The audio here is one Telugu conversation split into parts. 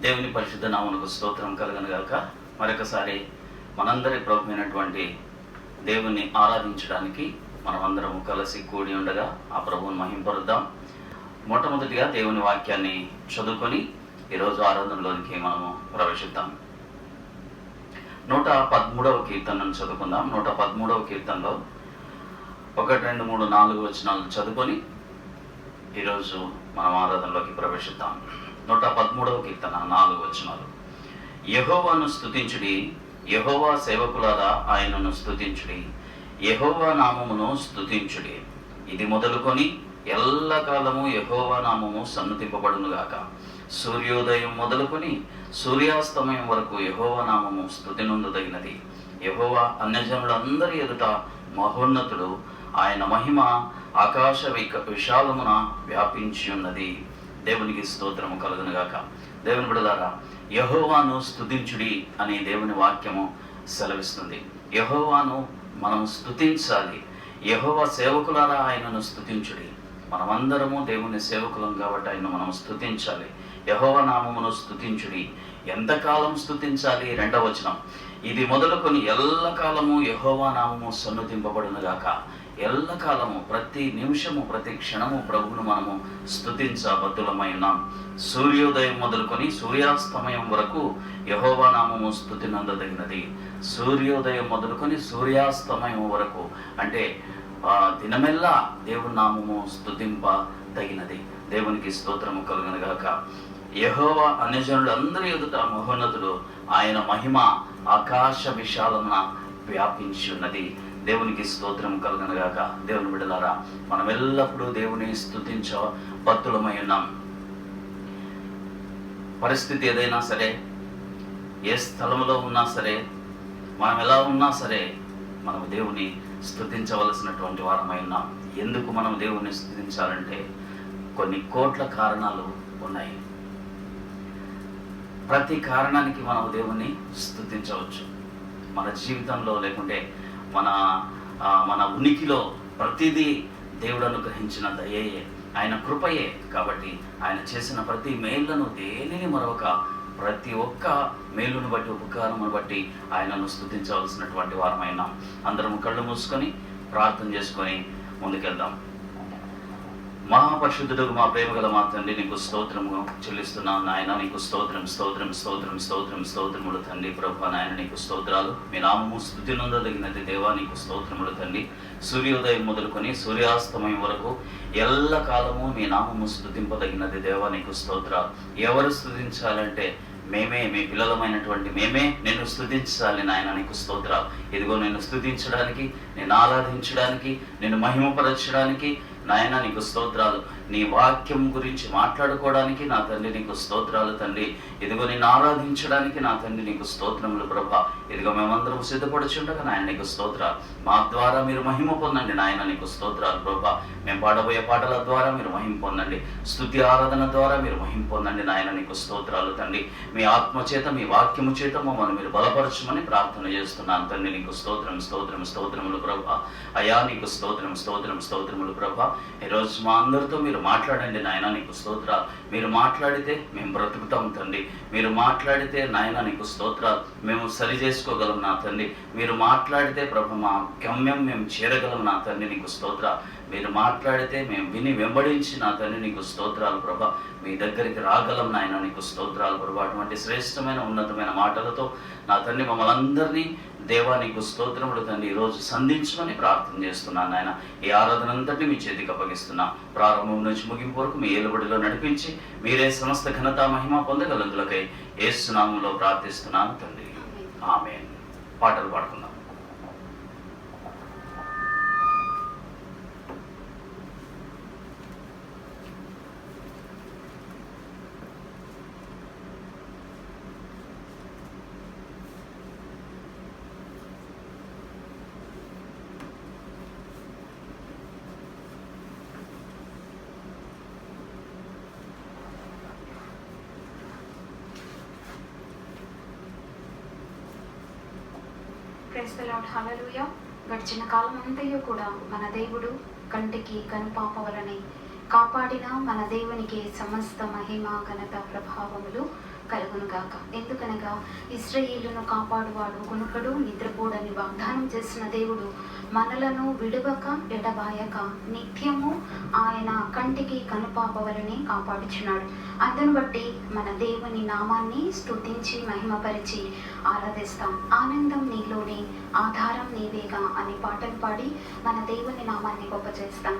దేవుని పరిశుద్ధ నామమునకు స్తోత్రం కలుగును గాక. మరొకసారి మనందరి ప్రభువైనటువంటి దేవుని ఆరాధించడానికి మనమందరము కలిసి కూడి ఉండగా ఆ ప్రభువుని మహింపరుద్దాం. మొట్టమొదటిగా దేవుని వాక్యాన్ని చదువుకొని ఈరోజు ఆరాధనలోనికి మనము ప్రవేశిద్దాం. 113వ కీర్తనను చదువుకుందాం. 113వ కీర్తనలో 1, 2, 3, 4 వచనాలను చదువుకొని ఈరోజు మనం ఆరాధనలోకి ప్రవేశిద్దాం. 113వ కీర్తన 4 వచనాలు. యెహోవాను స్తుతించుడి, యెహోవా సేవకులారా ఆయనను స్తుతించుడి, యెహోవా నామమును స్తుతించుడి. ఇది మొదలుకొని ఎల్లకాలము యెహోవా నామము సన్నుతింపబడునుగాక. సూర్యోదయం మొదలుకొని సూర్యాస్తమయం వరకు యెహోవా నామము స్తుతినందుదగినది. యెహోవా అన్యజనులందరి ఎదుట మహోన్నతుడు, ఆయన మహిమ ఆకాశ విశాలమున వ్యాపించి ఉన్నది. దేవునికి స్తోత్రము కలుగునుగాక. దేవుని బిడ్డలారా, యెహోవాను స్తుతించుడి అని దేవుని వాక్యము సెలవిస్తుంది. యెహోవాను మనం స్తుతించాలి. యెహోవా సేవకులారా ఆయనను స్తుతించుడి. మనమందరము దేవుని సేవకులం కాబట్టి ఆయన మనం స్తుతించాలి. యెహోవా నామమును స్తుతించుడి. ఎంతకాలం స్తుతించాలి? 2వ వచనం. ఇది మొదలుకొని ఎల్లకాలము యెహోవా నామము సన్నుతింపబడునుగాక. ఎల్లకాలము, ప్రతి నిమిషము, ప్రతి క్షణము ప్రభువును మనము స్తుతించబద్దులమై ఉన్నాం. సూర్యోదయం మొదలుకొని సూర్యాస్తమయం వరకు యెహోవా నామము స్తుతినందదగినది. సూర్యోదయం మొదలుకొని సూర్యాస్తమయం వరకు అంటే దినమెల్లా దేవుని నామము స్తుతింపదగినది. దేవునికి స్తోత్రము కలుగునుగాక. యెహోవా అన్యజనులందరి ఎదుట మహోన్నతుడు, ఆయన మహిమ ఆకాశ విశాలమున వ్యాపించి ఉన్నది. దేవునికి స్తోత్రం కలుగునుగాక. దేవుని బిడ్డలారా, మనం ఎల్లప్పుడూ దేవుని స్తుతించబద్దులమై ఉన్నాం. పరిస్థితి ఏదైనా సరే, ఏ స్థలంలో ఉన్నా సరే, మనం ఎలా ఉన్నా సరే, మనం దేవుని స్తుతించవలసినటువంటి వారమై ఉన్నాం. ఎందుకు మనం దేవుని స్తుతించాలంటే కొన్ని కోట్ల కారణాలు ఉన్నాయి. ప్రతి కారణానికి మనం దేవుని స్తుతించవచ్చు. మన జీవితంలో లేకుంటే మన ఉనికిలో ప్రతిదీ దేవుడు అనుగ్రహించిన దయయే, ఆయన కృపయే. కాబట్టి ఆయన చేసిన ప్రతి మేలును దేనిని మరొక ప్రతి ఒక్క మేలును బట్టి, ఉపకారమును బట్టి ఆయనను స్తుతించవలసినటువంటి వారమైనా. అందరం కళ్ళు మూసుకొని ప్రార్థన చేసుకొని ముందుకెళ్దాం. మహాపరిశుద్ధుడు, మా ప్రేమగల మా తండ్రి, నీకు స్తోత్రము చెల్లిస్తున్నాను నాయన. నీకు స్తోత్రం స్తోత్రం స్తోత్రం స్తోత్రం స్తోత్రములు తండ్రి. ప్రభు నాయన నీకు స్తోత్రాలు. మీ నామము స్తుతినందదగినది దేవా, నీకు స్తోత్రములు తండ్రి. సూర్యోదయం మొదలుకొని సూర్యాస్తమయం వరకు ఎల్లకాలము మీ నామము స్తుతింపదగినది దేవా, నీకు స్తోత్రాలు. ఎవరు స్తుతించాలంటే మేమే, మీ పిల్లలమైనటువంటి మేమే నిన్ను స్తుతించాలి నాయన. నీకు స్తోత్రాలు. ఇదిగో నిన్ను స్తుతించడానికి, నిన్ను ఆరాధించడానికి, నిన్ను మహిమపరచడానికి నాయన నీకు స్తోత్రాలు. నీ వాక్యం గురించి మాట్లాడుకోవడానికి నా తండ్రి నీకు స్తోత్రాలు తండ్రి. ఇదిగో నిన్ను ఆరాధించడానికి నా తండ్రి నీకు స్తోత్రములు ప్రభా. ఇదిగో మేమందరం సిద్ధపడుచుండగా నాయన నీకు స్తోత్రాలు. మా ద్వారా మీరు మహిమ పొందండి నాయన, నీకు స్తోత్రాలు ప్రభా. మేము పాడబోయే పాటల ద్వారా మీరు మహిమ పొందండి. స్తుతి ఆరాధన ద్వారా మీరు మహిమ పొందండి నాయన, నీకు స్తోత్రాలు తండ్రి. మీ ఆత్మ చేత, మీ వాక్యము చేత మమ్మల్ని మీరు బలపరచమని ప్రార్థన చేస్తున్నాను తండ్రి. నీకు స్తోత్రం స్తోత్రం స్తోత్రములు ప్రభా. అయా నీకు స్తోత్రం స్తోత్రం స్తోత్రములు ప్రభా. ఈరోజు మా అందరితో మీరు మాట్లాడండి నాయన, నీకు స్తోత్రాలు. మీరు మాట్లాడితే మేము బ్రతుకుతాం తండ్రి. మీరు మాట్లాడితే నాయన నీకు స్తోత్రాలు, మేము సరి చేసుకోగలం నా తండ్రి. మీరు మాట్లాడితే ప్రభు మా గమ్యం మేము చేరగలం నా తండ్రి, నీకు స్తోత్రాలు. మీరు మాట్లాడితే మేము విని వెంబడించి నా తండ్రి నీకు స్తోత్రాలు ప్రభా. మీ దగ్గరికి రాగలం నాయన, నీకు స్తోత్రాలు ప్రభా. అటువంటి శ్రేష్టమైన ఉన్నతమైన మాటలతో నా తండ్రి మమ్మల్ని అందరినీ దేవా నీకు స్తోత్రములు తండ్రి ఈరోజు సంధించమని ప్రార్థన చేస్తున్నాను నాయన. ఈ ఆరాధన అంతటి మీ చేతికి అప్పగిస్తున్నా. ప్రారంభం నుంచి ముగింపు వరకు మీ ఏలుబడిలో నడిపించి మీరే సమస్త ఘనత మహిమ పొందగలందులకై యేసు నామములో ప్రార్థిస్తున్నాను తండ్రి. ఆమేన్. పాటలు పాడుకుందాం. Praise the Lord. హల్లెలూయా. గడిచిన కాలం అంతయు కూడా మన దేవుడు కంటికి కనుపాప వలనే కాపాడిన మన దేవునికి సమస్త మహిమ ఘనత ప్రభావములు కలుగునుగాక. ఎందుకనగా ఇశ్రాయేలును కాపాడువాడు కునుకడు నిద్రపోడని వాగ్దానం చేసిన దేవుడు మనలను విడువక ఎడబాయక నిత్యము ఆయన కంటికి కనుపాపవలని కాపాడుచున్నాడు. అందును బట్టి మన దేవుని నామాన్ని స్తుతించి మహిమపరిచి ఆరాధిస్తాం. ఆనందం నీలోనే, ఆధారం నీవేగా అనే పాటలు పాడి మన దేవుని నామాన్ని గొప్ప చేస్తాం.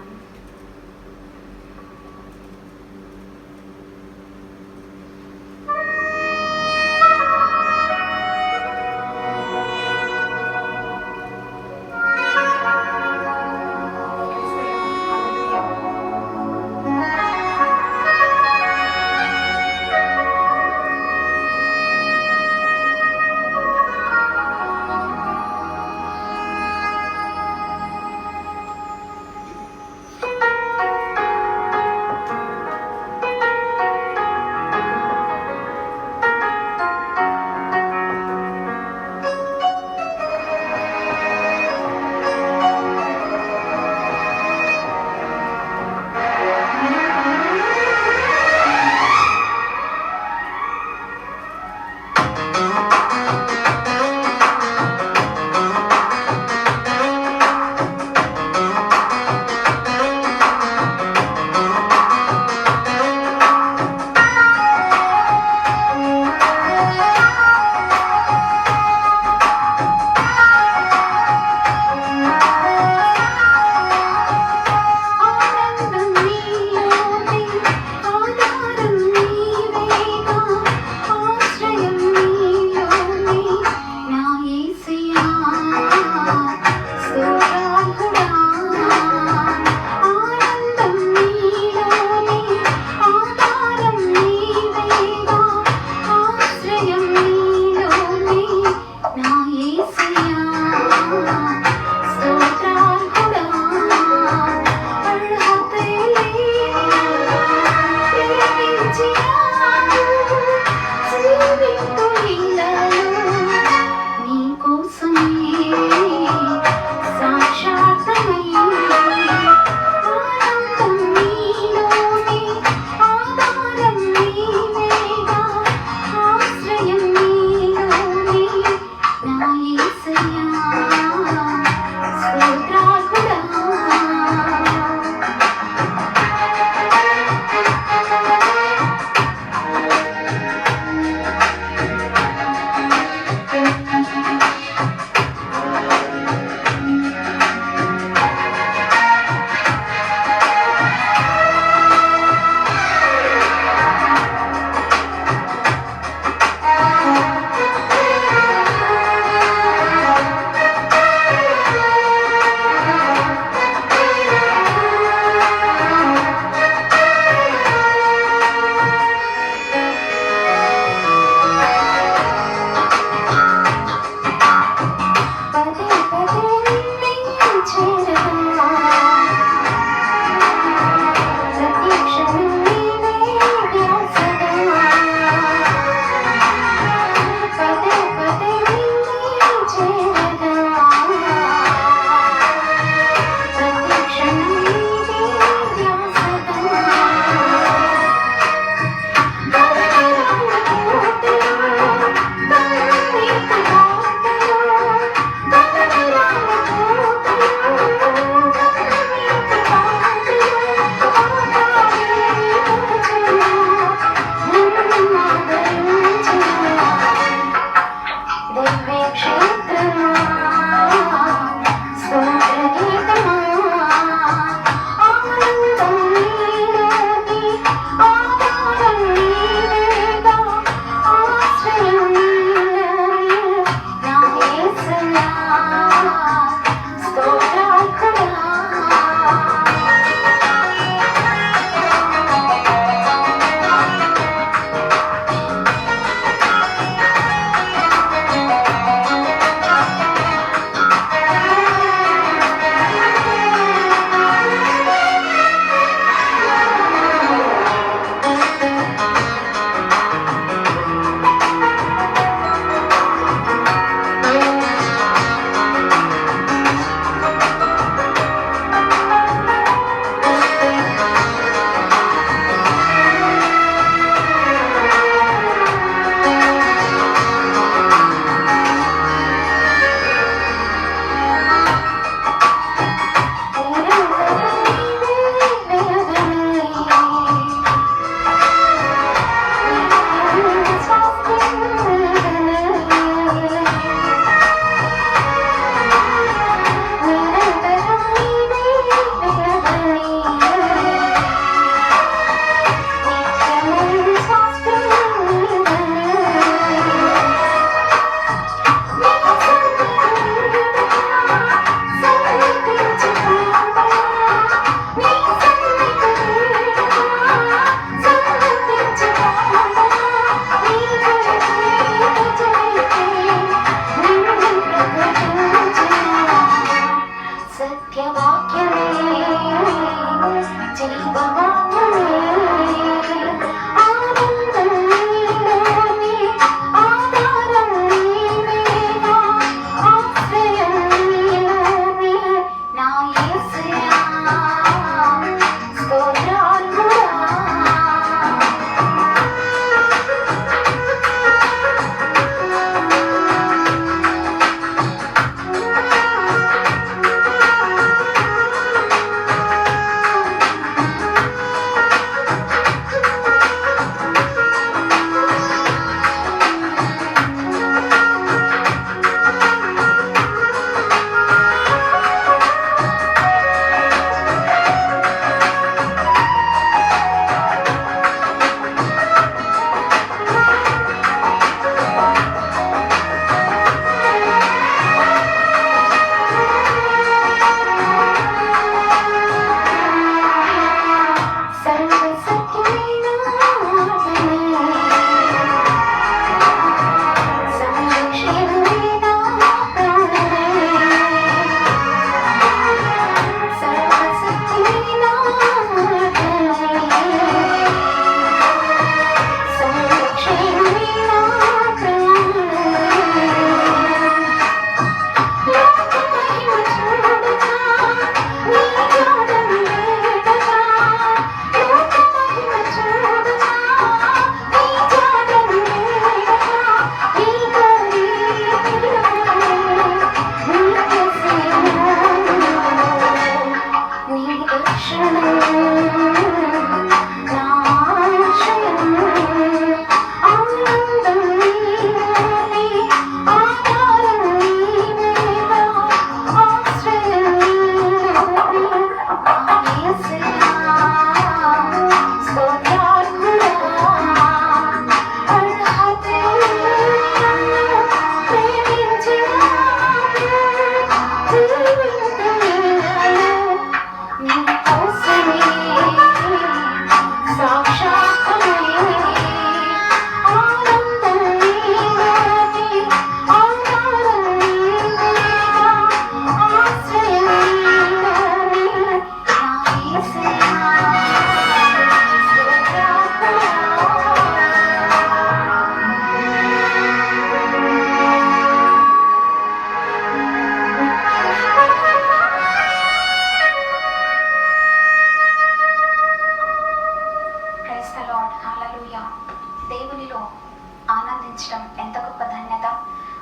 ఆనందించడం ఎంత గొప్ప ధన్యత,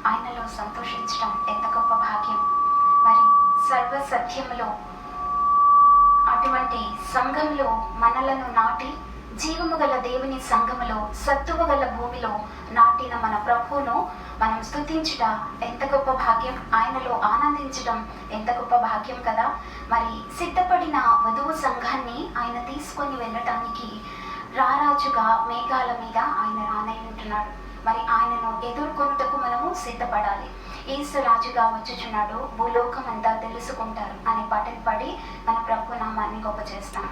ఆయనలో సంతోషించడం ఎంత గొప్ప భాగ్యం. మరి సర్వ సత్యములో అటువంటి సంఘంలో మనలను నాటి జీవము గల దేవుని సంఘములో సత్తువ గల భూమిలో నాటిన మన ప్రభువును మనం స్తుతించుట ఎంత గొప్ప భాగ్యం, ఆయనలో ఆనందించడం ఎంత గొప్ప భాగ్యం కదా. మరి సిద్ధపడిన వధువు సంఘాన్ని ఆయన తీసుకొని వెళ్ళటానికి రారాజుగా మేఘాల మీద ఆయన రానయ్యుంటున్నాడు. మరి ఆయనను ఎదుర్కొనుటకు మనము సిద్ధపడాలి. యేసు రాజుగా వచ్చుచున్నాడు, భూలోకం అంతా తెలుసుకుంటారు అనే పాటలు పాడి మన ప్రభు నామాన్ని గొప్ప చేస్తాం.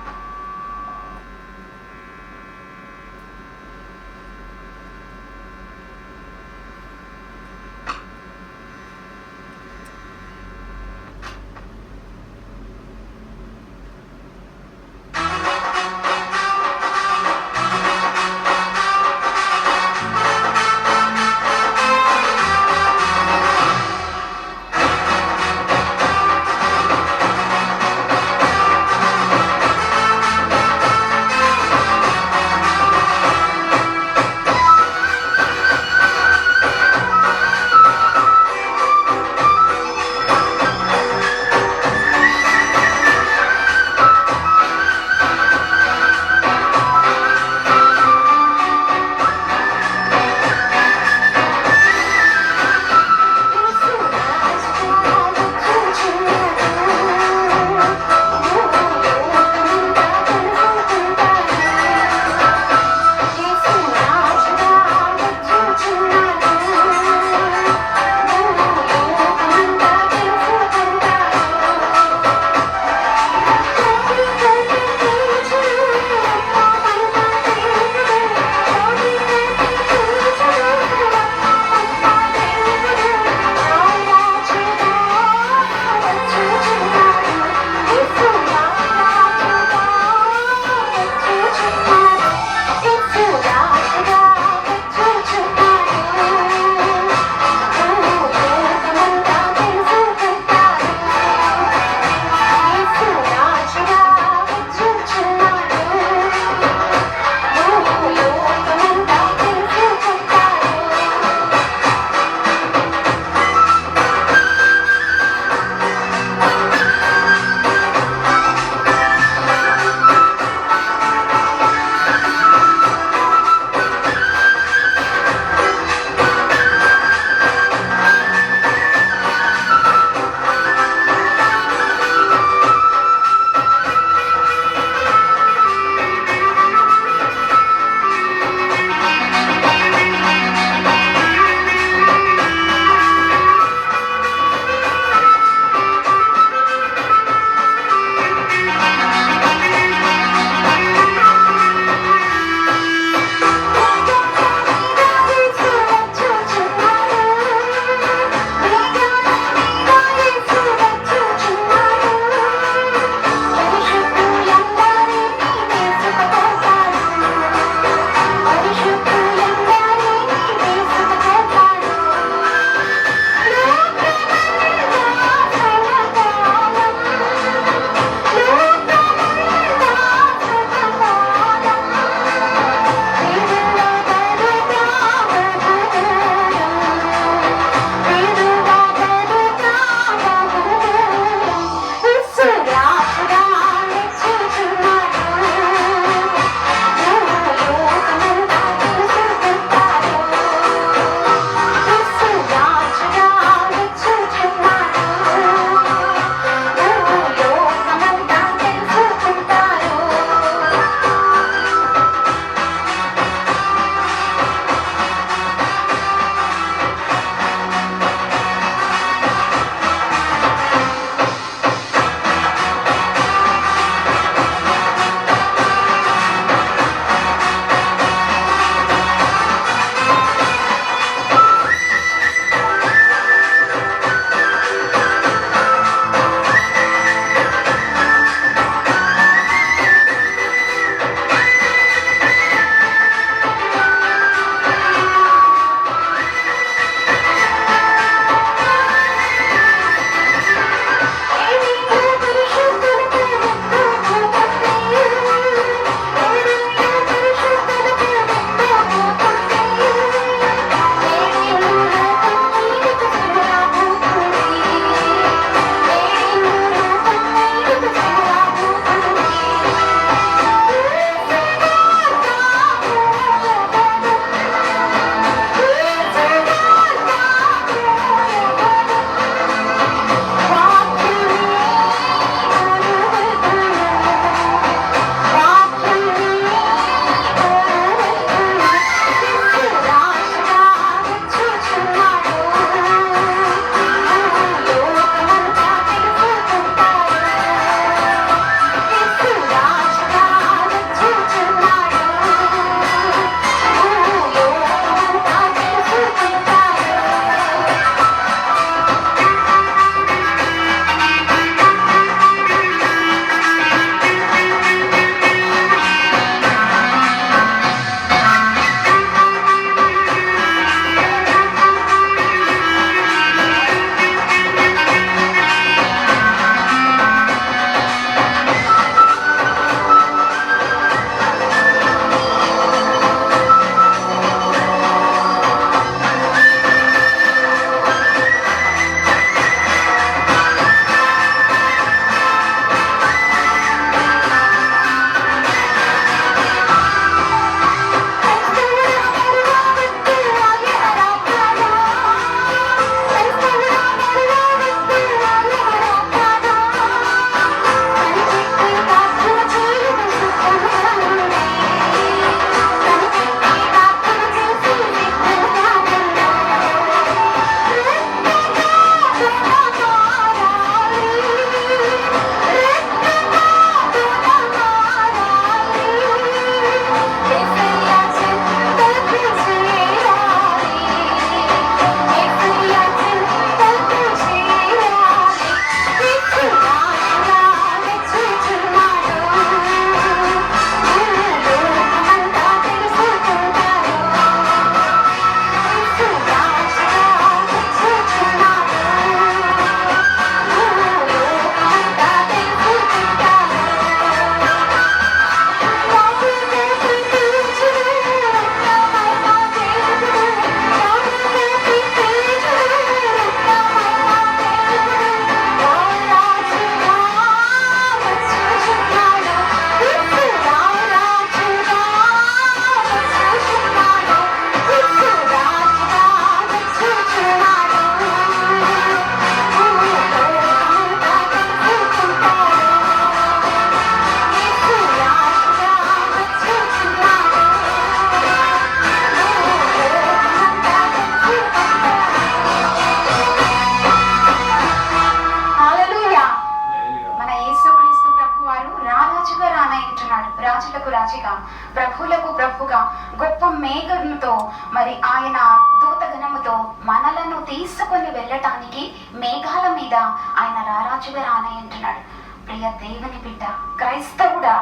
దూతలతో మరి ఆయన దూతగణముతో మనలను తీసుకొని వెళ్ళటానికి మేఘాల మీద ఆయన రారాజుగా రానంటున్నాడు. ప్రియ దేవుని బిడ్డ, క్రైస్తవుడా,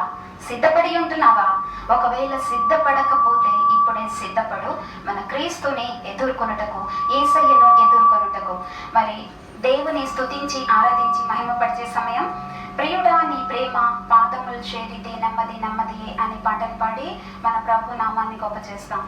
సిద్ధపడి ఉంటున్నావా? ఒకవేళ సిద్ధపడకపోతే ఇప్పుడే సిద్ధపడు, మన క్రీస్తుని ఎదుర్కొనుటకు, యేసయ్యను ఎదుర్కొనుటకు. మరి దేవుని స్తుతించి ఆరాధించి మహిమపరిచే సమయం. ప్రియుడా నీ ప్రేమ పాదములు చేరితే నెమ్మది నెమ్మదియే అనే పాటలు పాడి మన ప్రభు నామాన్ని గొప్ప చేస్తాం.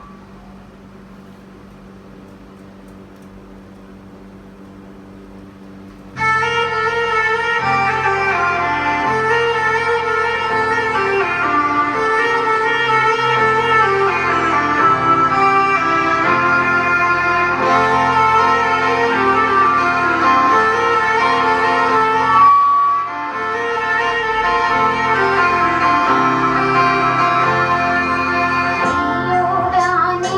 ప్రియుడా నీ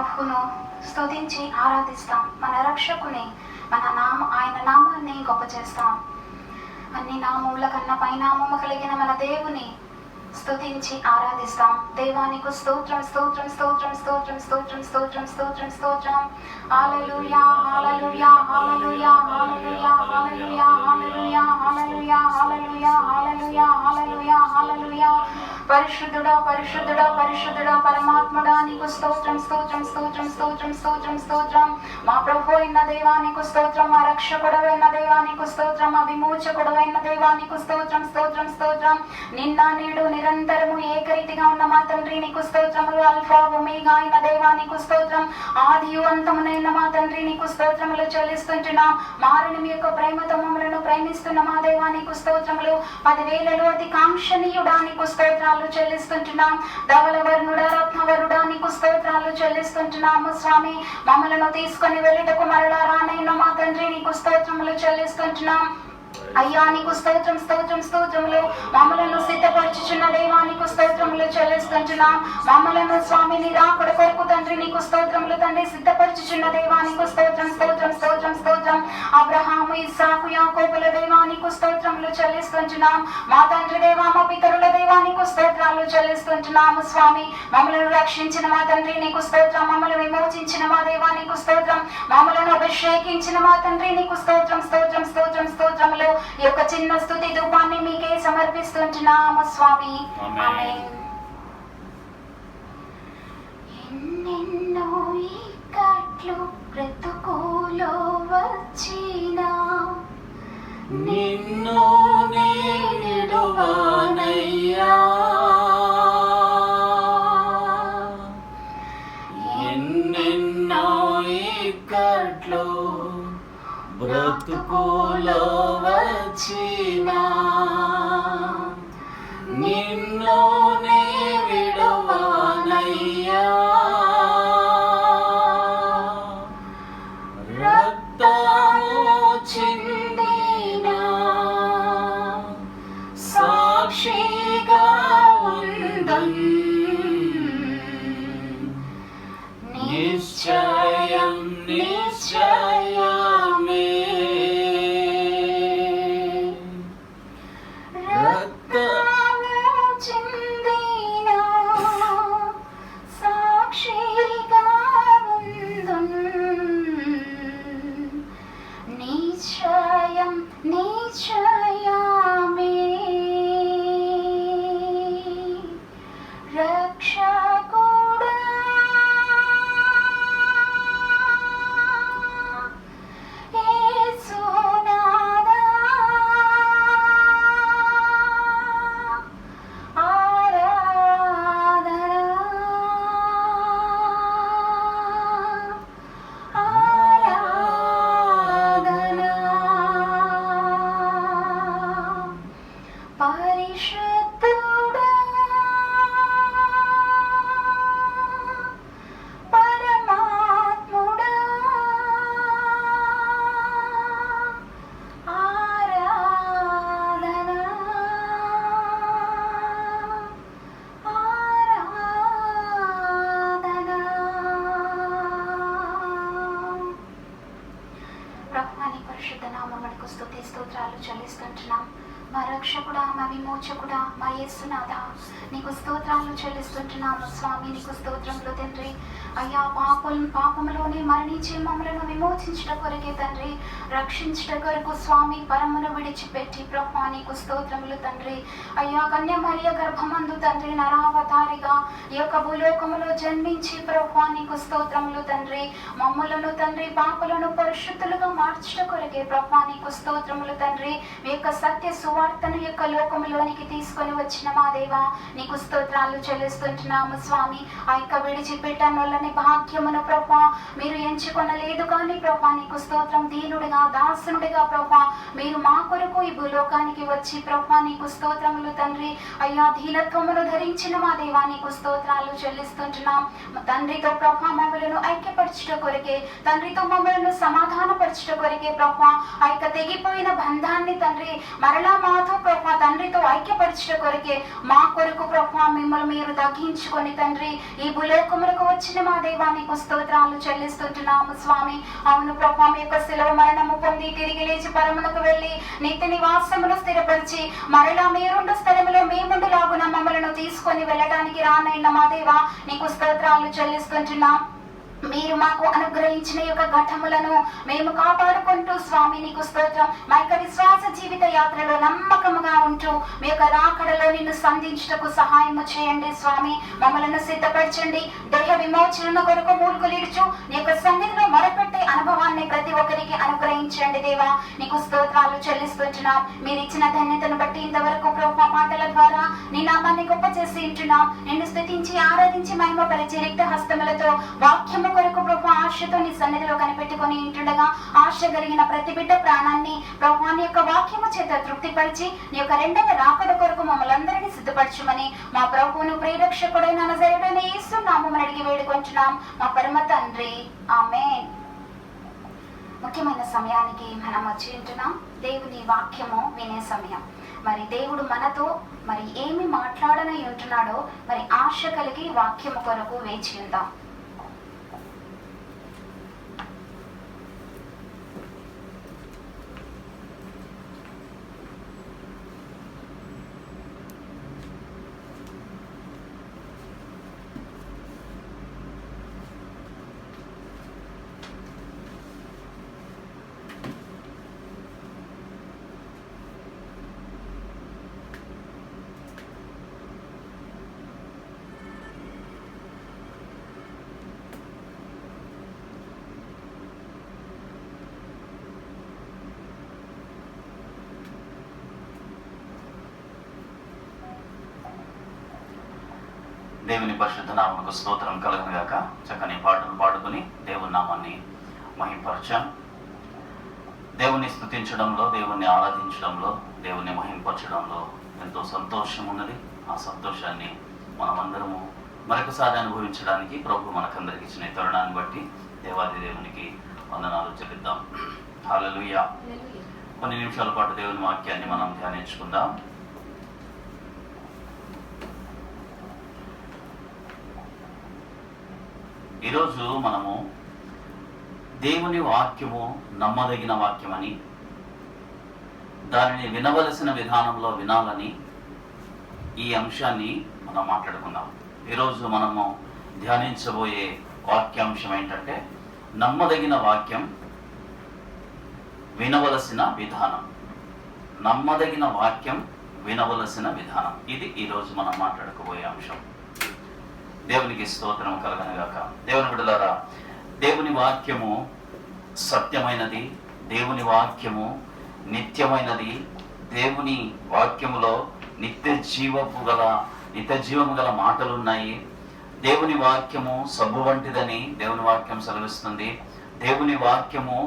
ప్రభువును స్తుతించి ఆరాధిస్తాం. మన రక్షకుని ఆయన నామాన్ని గొప్ప చేస్తాం. అన్ని నామముల కన్నా పైనామము కలిగిన మన దేవుని స్తుతించి ఆరాధిస్తాం. దేవానికి స్తోత్రం స్తోత్రం స్తోత్రం స్తోత్రం స్తోత్రం స్తోత్రం స్తోత్రం స్తోత్రం. హల్లెలూయా హల్లెలూయా హల్లెలూయా హల్లెలూయా హల్లెలూయా హల్లెలూయా హల్లెలూయా హల్లెలూయా హల్లెలూయా హల్లెలూయా హల్లెలూయా. పరిశుద్ధుడా పరిశుద్ధుడా పరిశుద్ధుడా పరమాత్ముడా నీకు స్తోత్రం స్తోత్రం స్తోత్రం స్తోత్రం స్తోత్రం స్తోత్రం. మా ప్రభు అయిన దేవానికి స్తోత్రం, మా రక్షకుడవైన దేవానికి స్తోత్రం, మా విమోచకుడవైన దేవానికి స్తోత్రం స్తోత్రం స్తోత్రం. నిన్న నేడు నిరంతరము ఏకరీతిగా ఉన్న మా తండ్రి నీకు స్తోత్రములు. అల్ఫా ఒమేగా అయిన దేవానికి స్తోత్రం, ఆదియు అంతమునైన మా తండ్రి నీకు స్తోత్రములు చెల్లిస్తుంటున్నాం. మారని మీ యొక్క ప్రేమతో మమ్మలను ప్రేమిస్తున్న మా దేవానికి స్తోత్రములు. 10,000లో అతి కాంక్షణీయుడా నీకు స్తోత్రాలు చెల్లిస్తుంటున్నాం. ధవలవర్ణుడా రత్నవరుడా నీకు స్తోత్రాలు చెల్లిస్తుంటున్నాము స్వామి. మమ్మలను తీసుకొని వెళ్ళుటకు మరలా రానైన మా తండ్రి నీకు స్తోత్రములు చెల్లిస్తుంటున్నాం. అయ్యా నీకు స్తోత్రం స్తోత్రం స్తోత్రములు. మమ్మలను సిద్ధపరచుచున్న దేవానికి స్తోత్రములు చెల్లిస్తుంటున్నాం. మమ్మలను స్వామిని రాకుడ కొరకు తండ్రి నీకు స్తోత్రములు తండ్రి సిద్ధపరచుచున్న దేవానికి స్తోత్రం స్తోత్రం స్తోత్రం స్తోత్రం. అబ్రహాము ఇస్సాకు యాకోబుల దేవానికి స్తోత్రములు చెల్లిస్తుంటున్నాం. మా తండ్రి దేవా మా పితరుల దేవానికి స్తోత్రాలు చెల్లిస్తుంటున్నాము స్వామి. మమ్మలను రక్షించిన మా తండ్రి నీకు స్తోత్రం, మమ్మల్ని విమోచించిన మా దేవానికి స్తోత్రం, మమ్మలను అభిషేకించిన మా తండ్రి నీకు స్తోత్రం స్తోత్రం స్తోత్రం స్తోత్రములు. ఈ యొక్క చిన్న స్తుతి ధూపాన్ని మీకే సమర్పిస్తుంటున్నాము స్వామి. ఆమేన్. ఎన్నెన్నో ఇక్కట్లు బ్రతుకులో వచ్చినా నిన్ను నేడువానయ్యా. ఎన్నెన్నో ఇక్కట్లు బ్రతుకులో వచ్చినా నిన్ను నే విడువానయ్యా. రక్తము చిందినా సాక్షిగా ఉందన్ నిశ్చయం నిశ్చయమే. రక్తము చిందినా సాక్షిగా ఉందన్ నిశ్చయం నిశ్చయమే. రక్షకుడా యేసునాథా ఆరాధన ఆరాధన. పరిశుద్ధుడా పరమాత్ముడా ఆరాధన ఆరాధన. ప్రభువాని పరిశుద్ధ నామమునకు స్తుతి స్తోత్రాలు చెల్లిస్తుంటున్నాం. మా రక్షకుడా మా విమోచకుడా మా యేసునాథా నీకు స్తోత్రాలు చెల్లిస్తుంటున్నాము స్వామి. నీకు స్తోత్రములు తండ్రి. అయ్యా పాపములోనే మరణించి మమ్మలను విమోచించట కొరకే తండ్రి, రక్షించట కొరకు స్వామి పరమును విడిచిపెట్టి ప్రభువా నీకు స్తోత్రములు తండ్రి. అయ్యా కన్య మరియ గర్భమందు తండ్రి నరావతారిగా ఈ యొక్క భూలోకములో జన్మించి ప్రభువా నీకు స్తోత్రములు తండ్రి. మమ్మలను తండ్రి పాపలను పరిశుద్ధులుగా మార్చట కొరకే ప్రభువా నీకు స్తోత్రములు తండ్రి. మీ యొక్క సత్య సువార్తను యొక్క లోకములోనికి తీసుకొని వచ్చిన మా దేవా నీకు స్తోత్రాలు చెల్లిస్తుంటున్నాము స్వామి. ఆ యొక్క విడిచిపెట్టనొల్లని భాగ్యమును ప్రభువా మీరు ఎంచుకొనలేదు కానీ ప్రభువా నీకు స్తోత్రం. దీనుడిగా దాసునుడిగా ప్రభువా మీరు మా కొరకు ఈ భూలోకానికి వచ్చి ప్రభువా నీకు స్తోత్రములు తండ్రి. అయ్యా దీనత్వమును ధరించిన మా దేవా నీకు స్తోత్రాలు చెల్లిస్తుంటున్నాం. తండ్రితో ప్రభువా మమ్మలను ఐక్యపరచుట కొరకే, తండ్రితో మమ్మలను సమాధానపరచుట కొరకే ప్రభువా ఆ యొక్క తెగిపోయిన బంధాన్ని తండ్రి మరలా మాతో ప్రభువా తండ్రితో ఐక్యపరచుట కొరకే మా కొరకు ప్రభా మిమ్మల్ని మీరు తగ్గించుకొని తండ్రి ఈ భూలోకములకు వచ్చిన మా దేవా నీకు స్తోత్రాలు చెల్లిస్తుంటున్నాము స్వామి. అవును ప్రభా మీ యొక్క శిలువ మరణము పొంది తిరిగి లేచి పరమునకు వెళ్ళి నిత్య నివాసమును స్థిరపరిచి మరలా మీరుండు స్థలములో మేముండులాగున మమ్మలను తీసుకొని వెళ్ళడానికి రానైన మా దేవా నీకు స్తోత్రాలు చెల్లిస్తుంటున్నాం. మీరు మాకు అనుగ్రహించిన యొక్క ఘటములను మేము కాపాడుకుంటూ స్వామి నీకు స్తోత్రం. మా యొక్క విశ్వాస జీవిత యాత్రలో నమ్మకముగా ఉంటూ మీ యొక్క రాకడలో నిన్ను సంధించుటకు సహాయము చేయండి స్వామి. మమ్మలను సిద్ధపరచండి. దేహ విమోచన కొరకు మూలుగులిడుచు నీ యొక్క సన్నిధిలో మొరపెట్టే అనుభవాన్ని ప్రతి ఒక్కరికి అనుగ్రహించండి దేవా నీకు స్తోత్రాలు చెల్లిస్తుంటున్నాం. మీరు ఇచ్చిన ధన్యతను బట్టి ఇంతవరకు ప్రభు మాటల ద్వారా నీ నామాన్ని గొప్ప చేసి ఉంటున్నాం. నిన్ను స్తుతించి ఆరాధించి మహిమపరిచి రిక్త హస్తములతో వాక్యము కొరకు ప్రభు ఆశతో నీ సన్నిధిలో కనిపెట్టుకొని ఉంటుండగా ఆశ కలిగిన ప్రతి బిడ్డ ప్రాణాన్ని ప్రభు నీ యొక్క వాక్యము చేత తృప్తిపరిచి నీ యొక్క రెండవ రాకడ కొరకు మమ్మల్ని అందరినీ సిద్ధపరచుమని మా ప్రభువును ప్రియరక్షకుడైన నజరేయుడైన యేసు నామమున అడిగి వేడుకొంటున్నాం మా పరమ తండ్రి. ఆమేన్. ముఖ్యమైన సమయానికి మనం వచ్చి ఉంటున్నాం. దేవుని వాక్యము వినే సమయం. మరి దేవుడు మనతో మరి ఏమి మాట్లాడనై ఉంటున్నాడో మరి ఆశ కలిగి వాక్యము కొరకు వేచి ఉందాం. దేవుని పరిశుద్ధ నామమునకు స్తోత్రం కలుగును గాక. చక్కని పాటలు పాడుకుని దేవుని నామాన్ని మహింపరచాం. దేవుని స్తుతించడంలో, దేవుణ్ణి ఆరాధించడంలో, దేవుణ్ణి మహింపరచడంలో ఎంతో సంతోషం ఉన్నది. ఆ సంతోషాన్ని మనమందరము మరొకసారి అనుభవించడానికి ప్రభు మనకందరికి ఇచ్చిన తరుణాన్ని బట్టి దేవాది దేవునికి వందనాలు చెల్లిద్దాం. హల్లెలూయా. కొన్ని నిమిషాల పాటు దేవుని వాక్యాన్ని మనం ధ్యానించుకుందాం. ఈరోజు మనము దేవుని వాక్యము నమ్మదగిన వాక్యమని, దానిని వినవలసిన విధానంలో వినాలని ఈ అంశాన్ని మనం మాట్లాడుకుందాం. ఈరోజు మనము ధ్యానించబోయే వాక్యాంశం ఏంటంటే నమ్మదగిన వాక్యం వినవలసిన విధానం. నమ్మదగిన వాక్యం వినవలసిన విధానం. ఇది ఈరోజు మనం మాట్లాడుకోబోయే అంశం. దేవునికి స్తోత్రం కలుగునుగాక. దేవుని బిడ్డలారా, దేవుని వాక్యము సత్యమైనది. దేవుని వాక్యము నిత్యమైనది. దేవుని వాక్యములో నిత్య జీవము గల మాటలు ఉన్నాయి. దేవుని వాక్యము సబ్బు వంటిదని దేవుని వాక్యం సెలవిస్తుంది. దేవుని వాక్యము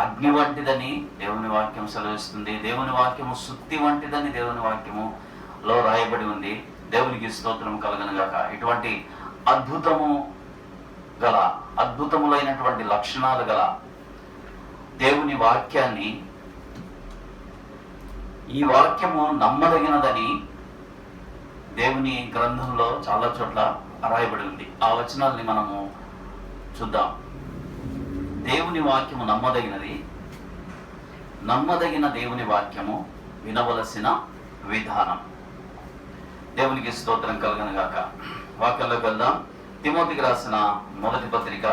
అగ్ని వంటిదని దేవుని వాక్యం సెలవిస్తుంది. దేవుని వాక్యము సుత్తి వంటిదని దేవుని వాక్యములో రాయబడి ఉంది. దేవునికి స్తోత్రం కలుగునుగాక. ఇటువంటి అద్భుతములైనటువంటి లక్షణాలు గల దేవుని వాక్యాన్ని, ఈ వాక్యము నమ్మదగినదని దేవుని గ్రంథంలో చాలా చోట్ల రాయబడి ఉంది. ఆ వచనాల్ని మనము చూద్దాం. దేవుని వాక్యము నమ్మదగినది. నమ్మదగిన దేవుని వాక్యము వినవలసిన విధానం. దేవునికి స్తోత్రం కలుగునుగాక. వాక్యంలోకి వెళ్దాం. తిమోతికి రాసిన మొదటి పత్రిక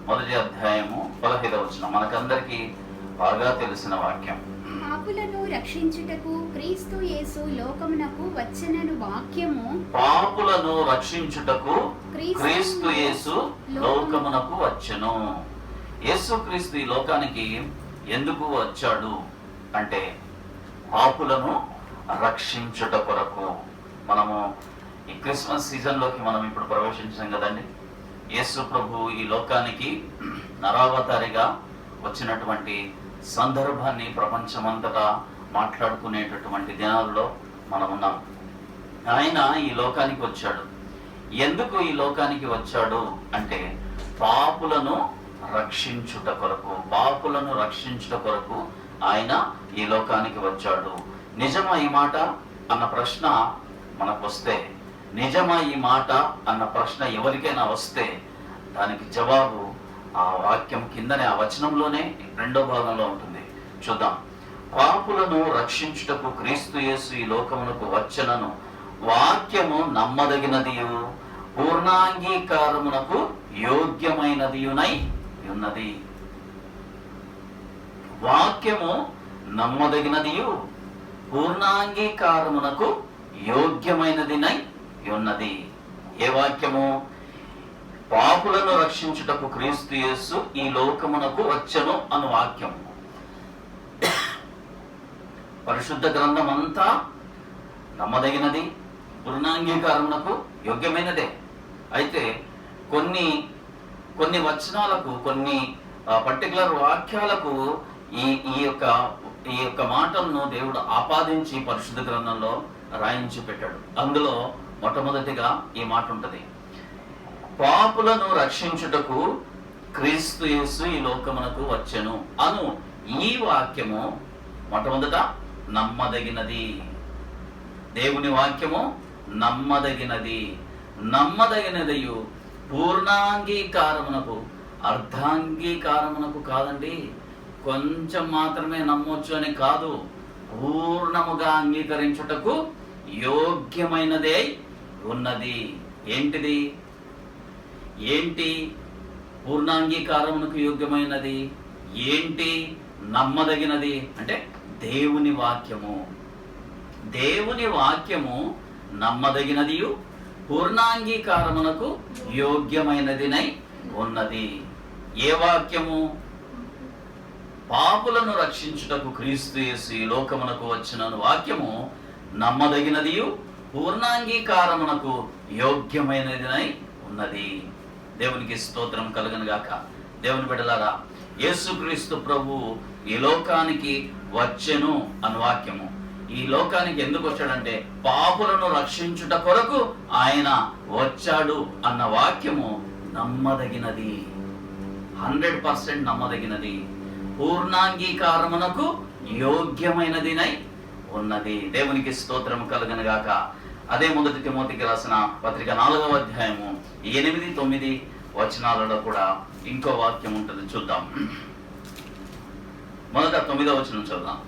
మొదటి అధ్యాయము 15వ వచనం మనకందరికీ బాగా తెలిసిన వాక్యం. పాపులను రక్షించుటకు క్రీస్తు యేసు లోకమునకు వచ్చెనను వాక్యము. పాపులను రక్షించుటకు క్రీస్తు యేసు లోకమునకు వచ్చెను. యేసుక్రీస్తు ఈ లోకానికి ఎందుకు వచ్చాడు అంటే పాపులను రక్షించుట కొరకు. మనము ఈ క్రిస్మస్ సీజన్లోకి మనం ఇప్పుడు ప్రవేశించాం కదండి. యేసు ప్రభు ఈ లోకానికి నరావతారిగా వచ్చినటువంటి సందర్భాన్ని ప్రపంచమంతటా మాట్లాడుకునేటటువంటి దినాల్లో మనం ఉన్నాం. ఆయన ఈ లోకానికి వచ్చాడు. ఎందుకు ఈ లోకానికి వచ్చాడు అంటే పాపులను రక్షించుట కొరకు ఆయన ఈ లోకానికి వచ్చాడు. నిజమా ఈ మాట? అన్న ప్రశ్న మనకు వస్తే, నిజమా ఈ మాట అన్న ప్రశ్న ఎవరికైనా వస్తే దానికి జవాబు ఆ వాక్యం కిందనే, ఆ వచనంలోనే 2వ భాగంలో ఉంటుంది. చూద్దాం. పాపులను రక్షించుటకు క్రీస్తు యేసు ఈ లోకమునకు వచ్చెనను వాక్యము నమ్మదగినదియు పూర్ణాంగీకారమునకు యోగ్యమైనదియునై ఉన్నది. వాక్యము నమ్మదగినదియు పూర్ణాంగీకారమునకు యోగ్యమైనదినై ఉన్నది. ఏ వాక్యము? పాపులను రక్షించుటకు క్రీస్తు యేసు ఈ లోకమునకు వచ్చెను అను వాక్యం. పరిశుద్ధ గ్రంథం అంతా నమ్మదగినది, పూర్ణాంగీకారమునకు యోగ్యమైనదే. అయితే కొన్ని వచనాలకు, కొన్ని పర్టికులర్ వాక్యాలకు ఈ యొక్క మాటలను దేవుడు ఆపాదించి పరిశుద్ధ గ్రంథంలో రాయించి పెట్టాడు. అందులో మొట్టమొదటిగా ఈ మాట ఉంటది, పాపులను రక్షించుటకు క్రీస్తు యేసు ఈ లోకమునకు వచ్చెను అను ఈ వాక్యము మొట్టమొదట నమ్మదగినది. దేవుని వాక్యము నమ్మదగినది. నమ్మదగినదియు పూర్ణాంగీకారమునకు, అర్ధాంగీకారమునకు కాదండి. కొంచెం మాత్రమే నమ్మొచ్చు అని కాదు, పూర్ణముగా అంగీకరించుటకు యోగ్యమైనదే ఉన్నది. ఏంటి పూర్ణాంగీకారమునకు యోగ్యమైనది? ఏంటి నమ్మదగినది అంటే దేవుని వాక్యము. దేవుని వాక్యము నమ్మదగినదియు పూర్ణాంగీకారమునకు యోగ్యమైనదినై ఉన్నది. ఏ వాక్యము? పాపులను రక్షించుటకు క్రీస్తు యేసు ఈ లోకమునకు వచ్చినను వాక్యము నమ్మదగినదియు పూర్ణాంగీకారమునకు యోగ్యమైనదినై ఉన్నది. దేవునికి స్తోత్రం కలుగును గాక. దేవుని బిడ్డలారా, యేసుక్రీస్తు ప్రభువు ఈ లోకానికి వచ్చెను అను వాక్యము, ఈ లోకానికి ఎందుకు వచ్చాడంటే పాపులను రక్షించుట కొరకు ఆయన వచ్చాడు అన్న వాక్యము నమ్మదగినది, 100% నమ్మదగినది, పూర్ణాంగీకారమునకు యోగ్యమైనదినై ఉన్నది. దేవునికి స్తోత్రం కలుగును గాక. అదే 1 తిమోతికి రాసిన పత్రిక 4వ అధ్యాయము 8, 9 వచనాలలో కూడా ఇంకో వాక్యం ఉంటుంది. చూద్దాం. మొదట 9వ వచనం చూద్దాం.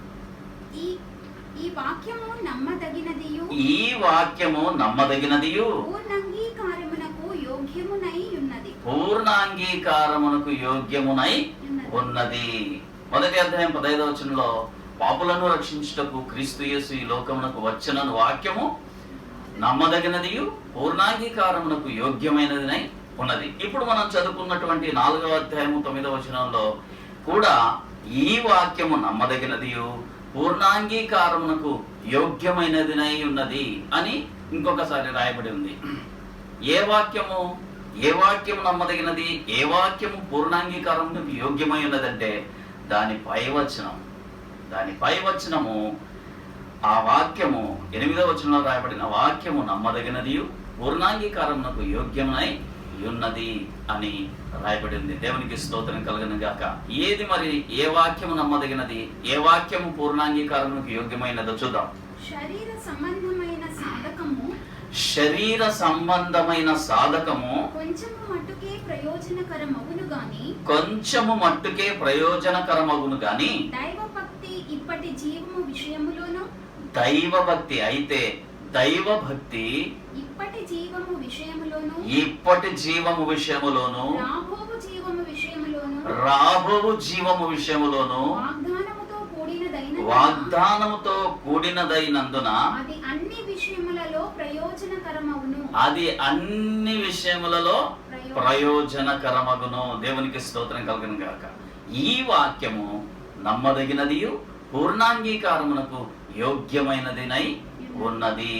ఈ వాక్యము నమ్మదగినదియు, ఈ వాక్యము నమ్మదగినదియు పూర్ణాంగీకారమునకు యోగ్యమునై ఉన్నది. పూర్ణాంగీకారమునకు యోగ్యమునై ఉన్నది. 1వ అధ్యాయం 15వ వచనంలో పాపులను రక్షించుటకు క్రీస్తు యేసు ఈ లోకమునకు వచ్చెనను వాక్యము నమ్మదగినదియు పూర్ణాంగీకారమునకు యోగ్యమైనదినై ఉన్నది. ఇప్పుడు మనం చదువుకున్నటువంటి 4వ అధ్యాయము 9వ వచనంలో కూడా ఈ వాక్యము నమ్మదగినదియు పూర్ణాంగీకారమునకు యోగ్యమైనదినై ఉన్నది అని ఇంకొకసారి రాయబడి ఉంది. ఏ వాక్యము నమ్మదగినది, ఏ వాక్యము పూర్ణాంగీకారమునకు యోగ్యమై ఉన్నదంటే దాని పై వచనము ఆ వాక్యము 8వ వచనంలో రాయబడిన వాక్యము నమ్మదగినదియు పూర్ణాంగీకారమునకు యోగ్యమై ఉన్నది అని రాయబడింది. దేవునికి స్తోత్రం కలుగును గాక. ఏది మరి? ఏ వాక్యము నమ్మదగినది, ఏ వాక్యము పూర్ణాంగీకారమునకు యోగ్యమైనదో చూద్దాం. శరీర సంబంధమైన సాధకము కొంచెము మట్టుకే ప్రయోజనకరమగును గాని దైవభక్తి అయితే దైవభక్తి ఇప్పటి జీవము విషయములోను రాబోవు జీవము విషయములోను వాగ్దానముతో కూడినదైనందున అది అన్ని విషయములలో ప్రయోజనకరమగును. దేవునికి స్తోత్రం కలుగును గాక. ఈ వాక్యము నమ్మదగినదియు పూర్ణాంగీకారమునకు యోగ్యమైనదినై ఉన్నది.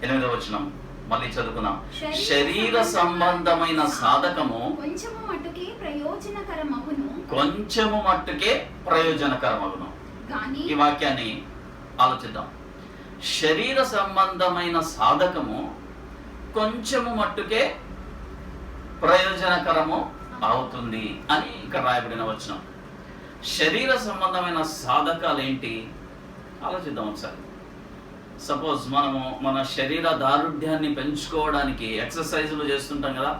8వ వచనం మళ్ళీ చదువుకున్నాం. శరీర సంబంధమైన సాధకము కొంచెము మట్టుకే ప్రయోజనకరమగును. ఈ వాక్యాన్ని ఆలోచిద్దాం. శరీర సంబంధమైన సాధకము కొంచెము మట్టుకే ప్రయోజనకరము అవుతుంది అని ఇక్కడ రాయబడిన వచనం. శరీర సంబంధమైన సాధకాలు ఏంటి ఆలోచిద్దాం ఒకసారి. సపోజ్ మనము మన శరీర దారుఢ్యాన్ని పెంచుకోవడానికి ఎక్సర్సైజులు చేస్తుంటాం కదా.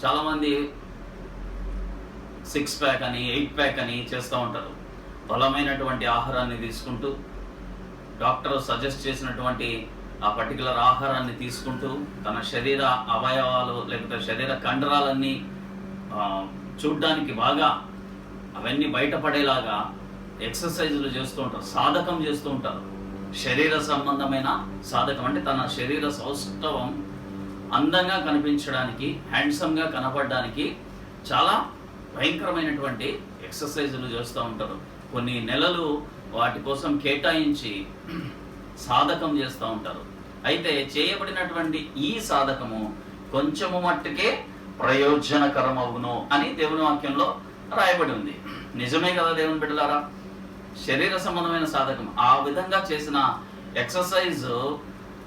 చాలామంది 6 ప్యాక్ అని 8 ప్యాక్ అని చేస్తూ ఉంటారు. బలమైనటువంటి ఆహారాన్ని తీసుకుంటూ, డాక్టర్ సజెస్ట్ చేసినటువంటి ఆ పర్టికులర్ ఆహారాన్ని తీసుకుంటూ తన శరీర అవయవాలు లేకపోతే శరీర కండరాలన్నీ చూడ్డానికి బాగా అవన్నీ బయటపడేలాగా ఎక్సర్సైజులు చేస్తూ ఉంటారు, సాధకం చేస్తూ ఉంటారు. శరీర సంబంధమైన సాధకం అంటే తన శరీర సౌష్ఠవం అందంగా కనిపించడానికి, హ్యాండ్సమ్గా కనపడడానికి చాలా భయంకరమైనటువంటి ఎక్సర్సైజులు చేస్తూ ఉంటారు. కొన్ని నెలలు వాటి కోసం కేటాయించి సాధకం చేస్తూ ఉంటారు. అయితే చేయబడినటువంటి ఈ సాధకము కొంచెము మట్టుకే ప్రయోజనకరమవును అని దేవుని వాక్యంలో రాయబడి ఉంది. నిజమే కదా దేవుని బిడ్డలారా? శరీర సంబంధమైన సాధకం ఆ విధంగా చేసిన ఎక్సర్సైజ్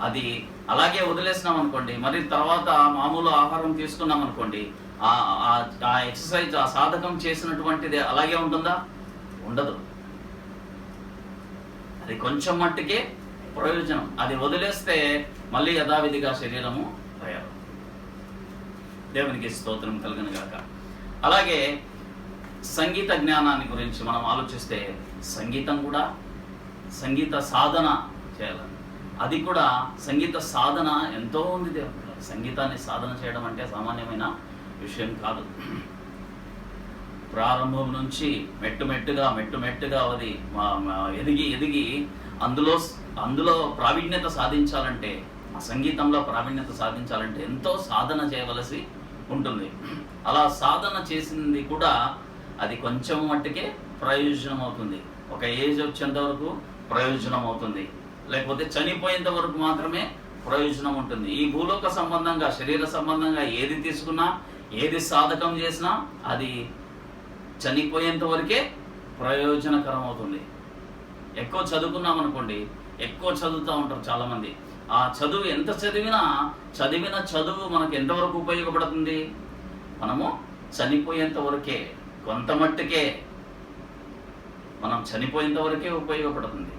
అది అలాగే వదిలేసినాం అనుకోండి, మరి తర్వాత మామూలు ఆహారం తీసుకున్నాం అనుకోండి, ఆ ఎక్సర్సైజ్ ఆ సాధకం చేసినటువంటిది అలాగే ఉంటుందా? ఉండదు. అది కొంచెం మట్టుకే ప్రయోజనం. అది వదిలేస్తే మళ్ళీ యథావిధిగా శరీరము తయారు. దేవునికి స్తోత్రం కలుగును గాక. అలాగే సంగీత జ్ఞానాన్ని గురించి మనం ఆలోచిస్తే సంగీతం కూడా సంగీత సాధన చేయాలి. అది కూడా సంగీత సాధన ఎంతో ఉంది దేవుడు. సంగీతాన్ని సాధన చేయడం అంటే సామాన్యమైన విషయం కాదు. ప్రారంభం నుంచి మెట్టుమెట్టుగా అది ఎదిగి అందులో ప్రావీణ్యత సాధించాలంటే, ఆ సంగీతంలో ప్రావీణ్యత సాధించాలంటే ఎంతో సాధన చేయవలసి ఉంటుంది. అలా సాధన చేసింది కూడా అది కొంచెం మట్టుకే ప్రయోజనం అవుతుంది. ఒక ఏజ్ వచ్చేంత వరకు ప్రయోజనం అవుతుంది, లేకపోతే చనిపోయేంత వరకు మాత్రమే ప్రయోజనం ఉంటుంది. ఈ భూలోక సంబంధంగా శరీర సంబంధంగా ఏది తీసుకున్నా, ఏది సాధకం చేసినా అది చనిపోయేంత వరకే ప్రయోజనకరం అవుతుంది. ఎక్కువ చదువుకున్నాం అనుకోండి, ఎక్కువ చదువుతూ ఉంటారు చాలామంది. ఆ చదువు ఎంత చదివిన చదువు మనకు ఎంతవరకు ఉపయోగపడుతుంది? మనము చనిపోయేంత వరకే, కొంత మట్టుకే మనం చనిపోయేంత వరకే ఉపయోగపడుతుంది.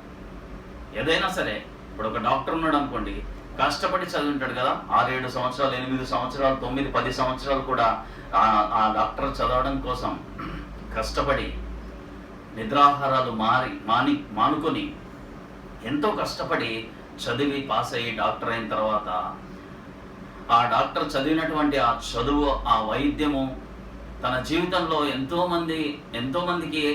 ఏదైనా సరే, ఇప్పుడు ఒక డాక్టర్ ఉన్నాడు అనుకోండి, కష్టపడి చదివింటాడు కదా, 6-7 సంవత్సరాలు, 8 సంవత్సరాలు, 9-10 సంవత్సరాలు కూడా ఆ డాక్టర్ చదవడం కోసం కష్టపడి నిద్రాహారాలు మానుకొని ఎంతో కష్టపడి చదివి పాస్ అయ్యి డాక్టర్ అయిన తర్వాత ఆ డాక్టర్ చదివినటువంటి ఆ చదువు, ఆ వైద్యము తన జీవితంలో ఎంతో మందికి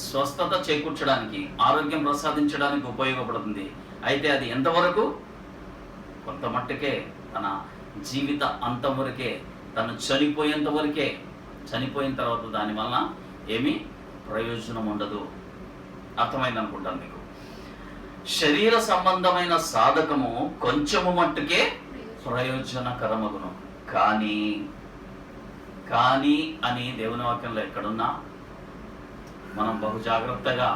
స్వస్థత చేకూర్చడానికి, ఆరోగ్యం ప్రసాదించడానికి ఉపయోగపడుతుంది. అయితే అది ఎంతవరకు? కొంత మట్టుకే, తన జీవిత అంతం వరకే, తను చనిపోయేంత వరకే. చనిపోయిన తర్వాత దానివల్ల ఏమీ ప్రయోజనం ఉండదు. అర్థమైంది అనుకుంటాను మీకు. శరీర సంబంధమైన సాధకము కొంచెము మట్టుకే ప్రయోజనకరమగును. కానీ అని దేవుని వాక్యంలో ఎక్కడున్నా మనం బహు జాగ్రత్తగా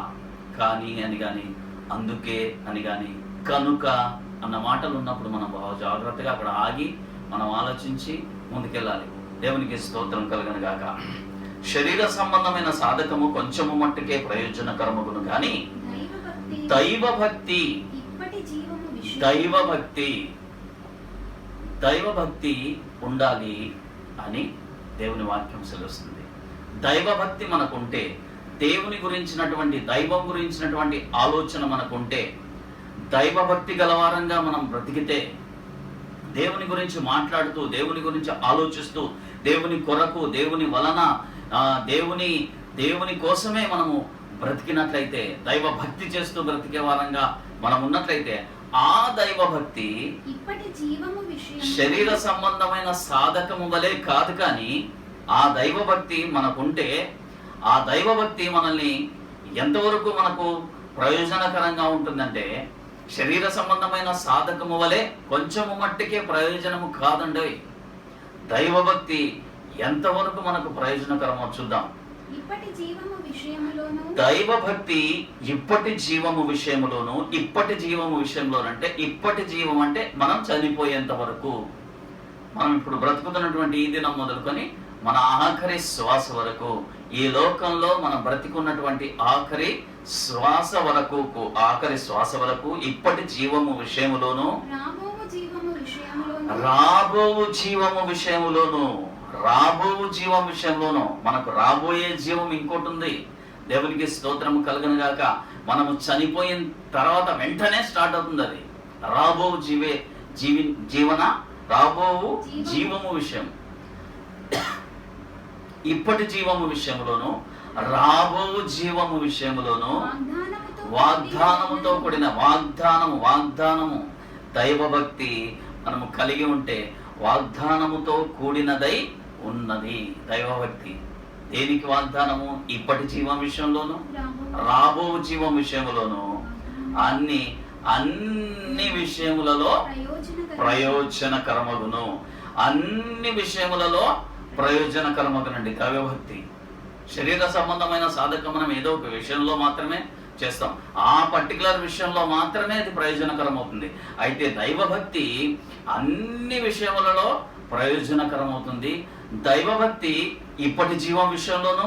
కానీ అని కానీ, అందుకే అని కానీ, కనుక అన్న మాటలు ఉన్నప్పుడు మనం బహు జాగ్రత్తగా అక్కడ ఆగి మనం ఆలోచించి ముందుకెళ్ళాలి. దేవునికి స్తోత్రం కలుగును గాక. శరీర సంబంధమైన సాధకము కొంచెము మట్టుకే ప్రయోజనకరమగును కానీ దైవభక్తి ఉండాలి అని దేవుని వాక్యం సెలవుస్తుంది. దైవభక్తి మనకుంటే, దేవుని గురించినటువంటి, దైవం గురించినటువంటి ఆలోచన మనకుంటే, దైవభక్తి గలవారంగా మనం బ్రతికితే, దేవుని గురించి మాట్లాడుతూ, దేవుని గురించి ఆలోచిస్తూ, దేవుని కొరకు, దేవుని వలన, దేవుని కోసమే మనము బ్రతికినట్లయితే, దైవ భక్తి చేస్తూ బ్రతికే వారంగా మనం ఉన్నట్లయితే, ఆ దైవభక్తి శరీర సంబంధమైన సాధకము వలె కాదు. కానీ ఆ దైవభక్తి మనకుంటే, ఆ దైవభక్తి మనల్ని ఎంతవరకు మనకు ప్రయోజనకరంగా ఉంటుందంటే, శరీర సంబంధమైన సాధకము వలె కొంచెము మట్టికే ప్రయోజనము కాదండి. దైవభక్తి ఎంతవరకు మనకు ప్రయోజనకరమో చూద్దాం. దైవభక్తి ఇప్పటి జీవము విషయములోను, ఇప్పటి జీవం అంటే మనం చనిపోయేంత వరకు, మనం ఇప్పుడు బ్రతుకుతున్నటువంటి ఈ దినం మొదలుకొని మన ఆఖరి శ్వాస వరకు, ఈ లోకంలో మనం బ్రతికున్నటువంటి ఆఖరి శ్వాస వరకు, ఆఖరి శ్వాస వరకు, ఇప్పటి జీవము విషయములోను, రాబోవు జీవము విషయములోను, రాబోవు జీవము విషయములోను, రాబోవు జీవం విషయంలోను. మనకు రాబోయే జీవం ఇంకోటి ఉంది. దేవునికి స్తోత్రము కలుగును గాక. మనము చనిపోయిన తర్వాత వెంటనే స్టార్ట్ అవుతుంది అది. రాబోవు జీవన రాబోవు జీవము విషయం, ఇప్పటి జీవము విషయంలోను, రాబోవు జీవము విషయములోను, వాగ్దానముతో కూడిన వాగ్దానము దైవభక్తి మనము కలిగి ఉంటే వాగ్దానముతో కూడినదై ఉన్నది దైవభక్తి. దేనికి వాగ్దానము? ఇప్పటి జీవం విషయంలోను, రాబో జీవం విషయంలోను, అన్ని విషయములలో ప్రయోజనకరమగును. అన్ని విషయములలో ప్రయోజనకరమగునండి దైవభక్తి. శరీర సంబంధమైన సాధకం మనం ఏదో ఒక విషయంలో మాత్రమే చేస్తాం, ఆ పర్టికులర్ విషయంలో మాత్రమే అది ప్రయోజనకరం అవుతుంది. అయితే దైవభక్తి అన్ని విషయములలో ప్రయోజనకరం అవుతుంది. దైవభక్తి ఇప్పటి జీవం విషయంలోనూ,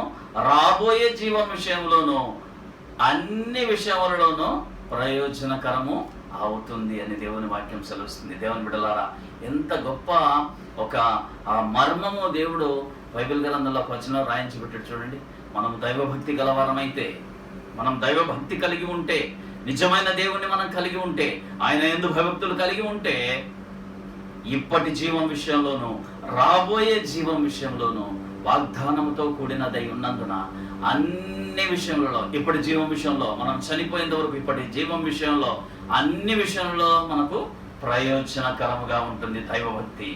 రాబోయే జీవం విషయంలోనూ, అన్ని విషయములలోనూ ప్రయోజనకరము అవుతుంది అని దేవుని వాక్యం సెలవుస్తుంది. దేవుని బిడ్డలారా, ఎంత గొప్ప ఒక మర్మము దేవుడు బైబిల్ గ్రంథంలో ఒక వచనం రాయించి పెట్టాడు చూడండి. మనం దైవభక్తి గలవారమైతే, మనం దైవభక్తి కలిగి ఉంటే, నిజమైన దేవుణ్ణి మనం కలిగి ఉంటే, ఆయన యందు భయభక్తులు కలిగి ఉంటే, ఇప్పటి జీవం విషయంలోనూ, రాబోయే జీవం విషయంలోనూ వాగ్దానముతో కూడినదై ఉన్నందున అన్ని విషయంలో, ఇప్పటి జీవం విషయంలో, మనం చనిపోయేంత వరకు ఇప్పటి జీవం విషయంలో, అన్ని విషయంలో మనకు ప్రయోజనకరముగా ఉంటుంది దైవభక్తి.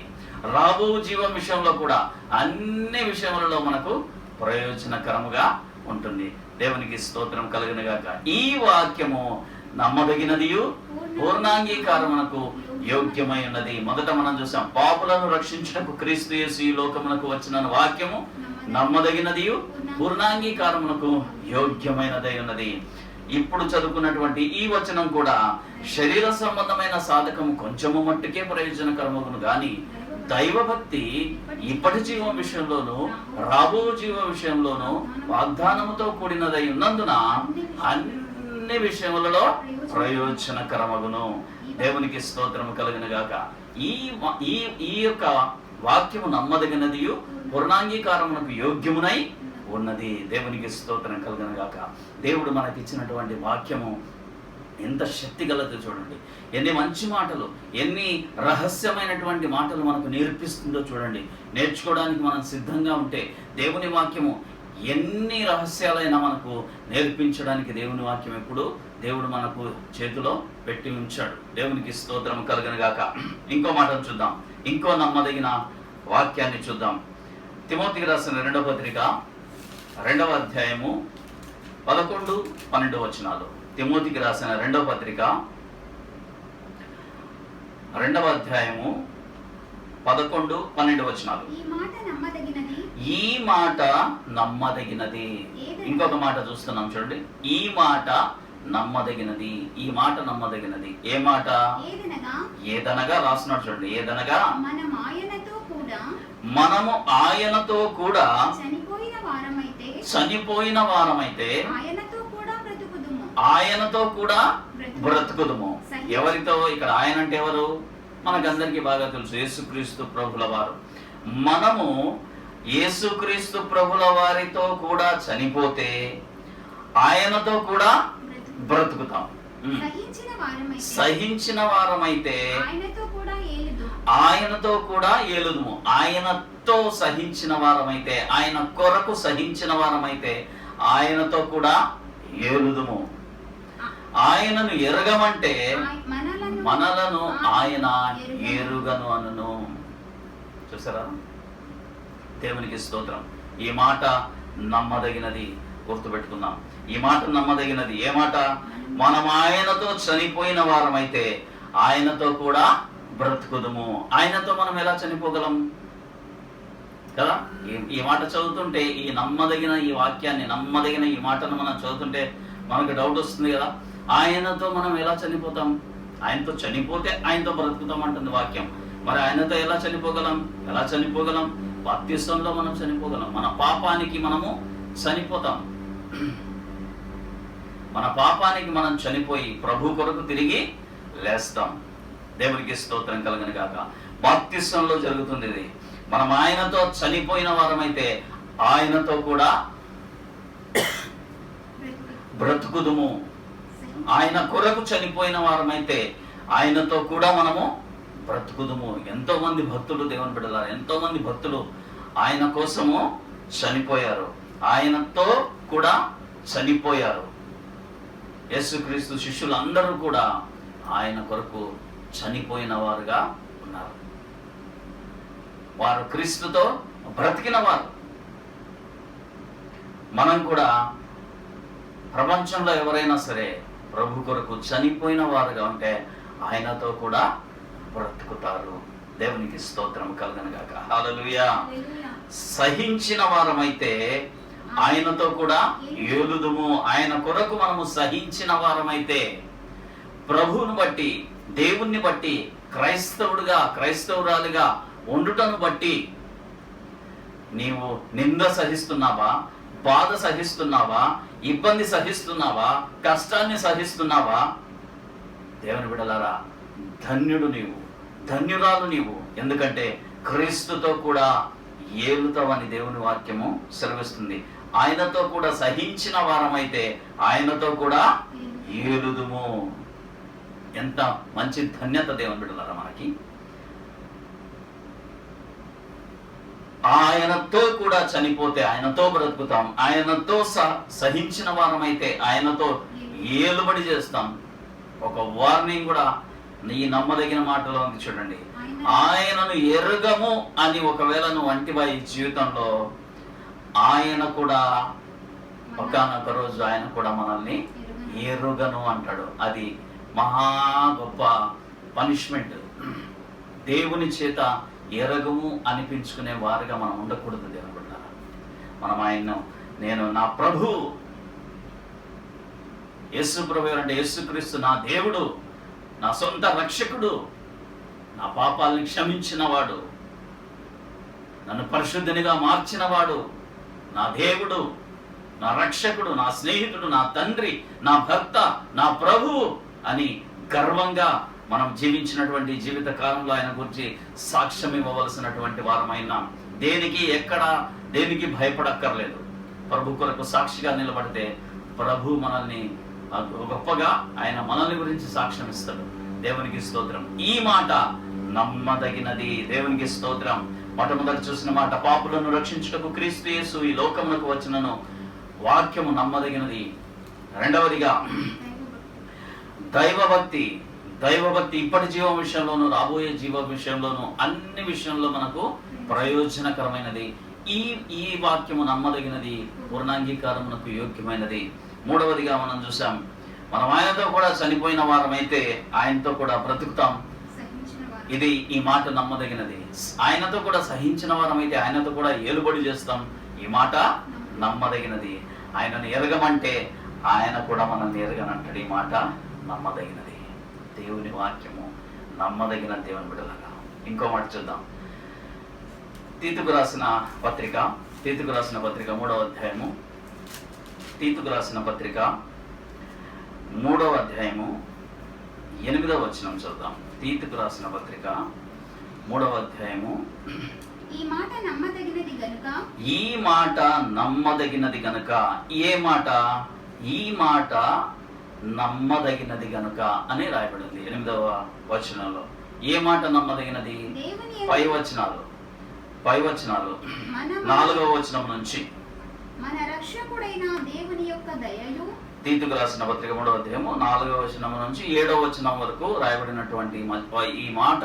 రాబో జీవం విషయంలో కూడా అన్ని విషయములలో మనకు ప్రయోజనకరముగా ఉంటుంది. దేవునికి స్తోత్రం కలుగును గాక. ఈ వాక్యము నమ్మదగినదియు పూర్ణాంగీకారమునకు యోగ్యమై ఉన్నది. మొదట మనం చూసాం, పాపులను రక్షించుటకు క్రీస్తు యేసు ఈ లోకమునకు వచ్చిన వాక్యము నమ్మదగినదియు పూర్ణాంగీకారమునకు యోగ్యమైనదై ఉన్నది. ఇప్పుడు చదువుకున్నటువంటి ఈ వచనం కూడా శరీర సంబంధమైన సాధకము కొంచెము మట్టుకే ప్రయోజనకరమగును గాని దైవభక్తి ఇప్పటి జీవం విషయంలోను, రాబో జీవ విషయంలోను వాగ్దానముతో కూడినదై ఉన్నందున అన్ని విషయములలో ప్రయోజనకరమగును. దేవునికి స్తోత్రము కలుగును గాక. ఈ యొక్క వాక్యము నమ్మదగినదియు పూర్ణాంగీకారమునకు యోగ్యమునై ఉన్నది. దేవునికి స్తోత్రం కలుగును గాక. దేవుడు మనకి ఇచ్చినటువంటి వాక్యము ఎంత శక్తి గలదో చూడండి. ఎన్ని మంచి మాటలు, ఎన్ని రహస్యమైనటువంటి మాటలు మనకు నేర్పిస్తుందో చూడండి. నేర్చుకోవడానికి మనం సిద్ధంగా ఉంటే దేవుని వాక్యము ఎన్ని రహస్యాలైనా మనకు నేర్పించడానికి దేవుని వాక్యం ఎప్పుడు దేవుడు మనకు చేతిలో పెట్టి ఉంచాడు. దేవునికి స్తోత్రం కలుగును గాక. ఇంకో మాటను చూద్దాం, ఇంకో నమ్మదగిన వాక్యాన్ని చూద్దాం. తిమోతికి రాసిన 2వ పత్రిక 2వ అధ్యాయము 11-12 వచనాలు. తిమోతికి రాసిన 2వ పత్రిక 2వ అధ్యాయము 11-12 వచనాలు. ఈ మాట నమ్మదగినది. ఇంకొక మాట చూస్తున్నాం చూడండి. ఈ మాట నమ్మదగినది. ఈ మాట నమ్మదగినది. ఏ మాట? ఏదనగా రాస్తున్నాడు చూడండి. ఏదనగా మనము ఆయనతో కూడా చనిపోయిన వారమైతే ఆయనతో కూడా బ్రతుకుదుము. ఎవరితో? ఇక్కడ ఆయన అంటే ఎవరు? మనకందరికీ బాగా తెలుసు, యేసుక్రీస్తు ప్రభుల వారు. మనము యేసుక్రీస్తు ప్రభుల వారితో కూడా చనిపోతే ఆయనతో కూడా బ్రతుకుతాం. సహించిన వారమైతే ఆయనతో కూడా ఏలుదుము. ఆయనతో సహించిన వారమైతే, ఆయన కొరకు సహించిన వారమైతే ఆయనతో కూడా ఏలుదుము. ఆయనను ఎరగమంటే మనలను ఆయన ఎరుగను అనును. చూసారా? దేవునికి స్తోత్రం. ఈ మాట నమ్మదగినది. గుర్తుపెట్టుకుందాం, ఈ మాట నమ్మదగినది. ఏ మాట? మనం ఆయనతో చనిపోయిన వారమైతే ఆయనతో కూడా బ్రతుకుదుము. ఆయనతో మనం ఎలా చనిపోగలం కదా? ఈ మాట చదువుతుంటే, ఈ నమ్మదగిన ఈ వాక్యాన్ని, నమ్మదగిన ఈ మాటను మనం చదువుతుంటే మనకు డౌట్ వస్తుంది కదా, ఆయనతో మనం ఎలా చనిపోతాం? ఆయనతో చనిపోతే ఆయనతో బ్రతుకుతాం అంటుంది వాక్యం. మరి ఆయనతో ఎలా చనిపోగలం? ఎలా చనిపోగలం? బాప్తిస్మంలో మనం చనిపోగలం. మన పాపానికి మనము చనిపోతాం. మన పాపానికి మనం చనిపోయి ప్రభు కొరకు తిరిగి లేస్తాం. దేవునికి స్తోత్రం కలుగును గాక. బాప్తిస్మంలో జరుగుతుంది ఇది. మనం ఆయనతో చనిపోయిన వారమైతే ఆయనతో కూడా బ్రతుకుదుము. ఆయన కొరకు చనిపోయిన వారమైతే ఆయనతో కూడా మనము బ్రతుకుదుము. ఎంతో మంది భక్తులు, దేవుని బిడ్డలారా, ఎంతో మంది భక్తులు ఆయన కోసము చనిపోయారు, ఆయనతో కూడా చనిపోయారు. యేసుక్రీస్తు శిష్యులు అందరూ కూడా ఆయన కొరకు చనిపోయిన వారుగా ఉన్నారు. వారు క్రీస్తుతో బ్రతికిన వారు. మనం కూడా ప్రపంచంలో ఎవరైనా సరే ప్రభు కొరకు చనిపోయిన వారుగా ఉంటే ఆయనతో కూడా బ్రతుకుతారు. దేవునికి స్తోత్రం కలుగును గాక. హల్లెలూయా. సహించిన వారమైతే ఆయనతో కూడా ఏలుదుము. ఆయన కొరకు మనము సహించిన వారమైతే, ప్రభువుని బట్టి, దేవుణ్ణి బట్టి, క్రైస్తవుడుగా, క్రైస్తవురాలుగా ఉండుటను బట్టి నీవు నింద సహిస్తున్నావా, బాధ సహిస్తున్నావా, ఇబ్బంది సహిస్తున్నావా, కష్టాన్ని సహిస్తున్నావా? దేవుని బిడ్డలారా, ధన్యుడు నీవు, ధన్యురాలు నీవు. ఎందుకంటే క్రీస్తుతో కూడా ఏలుతావని దేవుని వాక్యము సెలవిస్తుంది. ఆయనతో కూడా సహించిన వారమైతే ఆయనతో కూడా ఏలుదుము. ఎంత మంచి ధన్యత దేవుని బిడ్డలారా మనకి. ఆయనతో కూడా చనిపోతే ఆయనతో బ్రతుకుతాం. ఆయనతో సహించిన వారమైతే ఆయనతో ఏలుబడి చేస్తాం. ఒక వార్నింగ్ కూడా ఈ నమ్మదగిన మాటలో ఉంది చూడండి. ఆయనను ఎరుగము అని ఒకవేళ నువ్వు అంటివా ఈ జీవితంలో, ఆయన కూడా ఒకానొక రోజు ఆయన కూడా మనల్ని ఎరుగను అంటాడు. అది మహా గొప్ప పనిష్మెంట్. దేవుని చేత ఎరగము అనిపించుకునే వారుగా మనం ఉండకూడదు. దేవుని బిడ్డలారా, మనం ఆయన్ను, నేను నా ప్రభు యేసు ప్రభు అంటే యేసుక్రీస్తు నా దేవుడు, నా సొంత రక్షకుడు, నా పాపాలని క్షమించినవాడు, నన్ను పరిశుద్ధునిగా మార్చినవాడు, నా దేవుడు, నా రక్షకుడు, నా స్నేహితుడు, నా తండ్రి, నా భర్త, నా ప్రభువు అని గర్వంగా మనం జీవించినటువంటి జీవిత కాలంలో ఆయన గురించి సాక్ష్యం ఇవ్వవలసినటువంటి వారమైన, దేనికి భయపడక్కర్లేదు. ప్రభు కొరకు సాక్షిగా నిలబడితే ప్రభు మనల్ని గొప్పగా ఆయన మనల్ని గురించి సాక్ష్యం ఇస్తాడు. దేవునికి స్తోత్రం. ఈ మాట నమ్మదగినది. దేవునికి స్తోత్రం. మొట్టమొదటి చూసిన మాట, పాపులను రక్షించుటకు క్రీస్తు యేసు ఈ లోకమునకు వచ్చినను వాక్యము నమ్మదగినది. రెండవదిగా దైవభక్తి. దైవభక్తి ఇప్పటి జీవం విషయంలోను, రాబోయే జీవ విషయంలోను, అన్ని విషయంలో మనకు ప్రయోజనకరమైనది. ఈ వాక్యము నమ్మదగినది, పూర్ణాంగీకారమునకు యోగ్యమైనది. మూడవదిగా మనం చూసాం, మనం ఆయనతో కూడా చనిపోయిన వారమైతే ఆయనతో కూడా బ్రతుకుతాం. ఇది ఈ మాట నమ్మదగినది. ఆయనతో కూడా సహించిన వారమైతే ఆయనతో కూడా ఏలుబడి చేస్తాం. ఈ మాట నమ్మదగినది. ఆయనను ఎరగమంటే ఆయన కూడా మనల్ని ఎరగనంటాడు. ఈ మాట నమ్మదగినది. దేవుని వాక్యము నమ్మదగిన. దేవుని బిడ్డలారా, ఇంకో మాట చూద్దాం. తీతుకు రాసిన పత్రిక 3వ అధ్యాయము, తీతుకు రాసిన పత్రిక 3వ అధ్యాయము 8వ వచనం చూద్దాం. తీతుకు రాసిన పత్రిక 3వ అధ్యాయము. ఈ మాట నమ్మదగినది గనుక. ఈ మాట నమ్మదగినది గనుక. ఏ మాట? ఈ మాట నమ్మదగినది గనుక అని రాయబడింది 8వ వచనంలో. ఏ మాట నమ్మదగినది? పై వచనాలు 4వ వచనం నుంచి. మన రక్షకుడైన దేవుని యొక్క దయయు. తీతుకు రాసిన పత్రిక 3వ అధ్యాయము 4వ వచనం నుంచి 7వ వచనం వరకు రాయబడినటువంటి ఈ మాట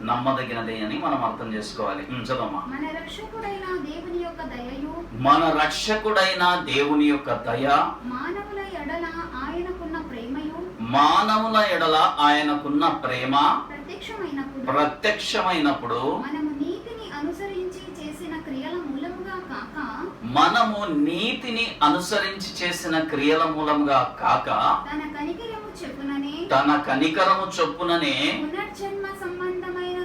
నమ్మదగినది అని మనం అర్థం చేసుకోవాలి. చదవమ్మా. మన రక్షకుడైన దేవుని యొక్క దయయు. మన రక్షకుడైన దేవుని యొక్క దయ. మానవుల ఎడల ఆయనకున్న ప్రేమయు. మానవుల ఎడల ఆయనకున్న ప్రేమ ప్రత్యక్షమైనప్పుడు మనము నీతిని అనుసరించి చేసిన క్రియల మూలముగా కాక తన కనికరము చొప్పుననే పునర్జన్మ సంబంధమైన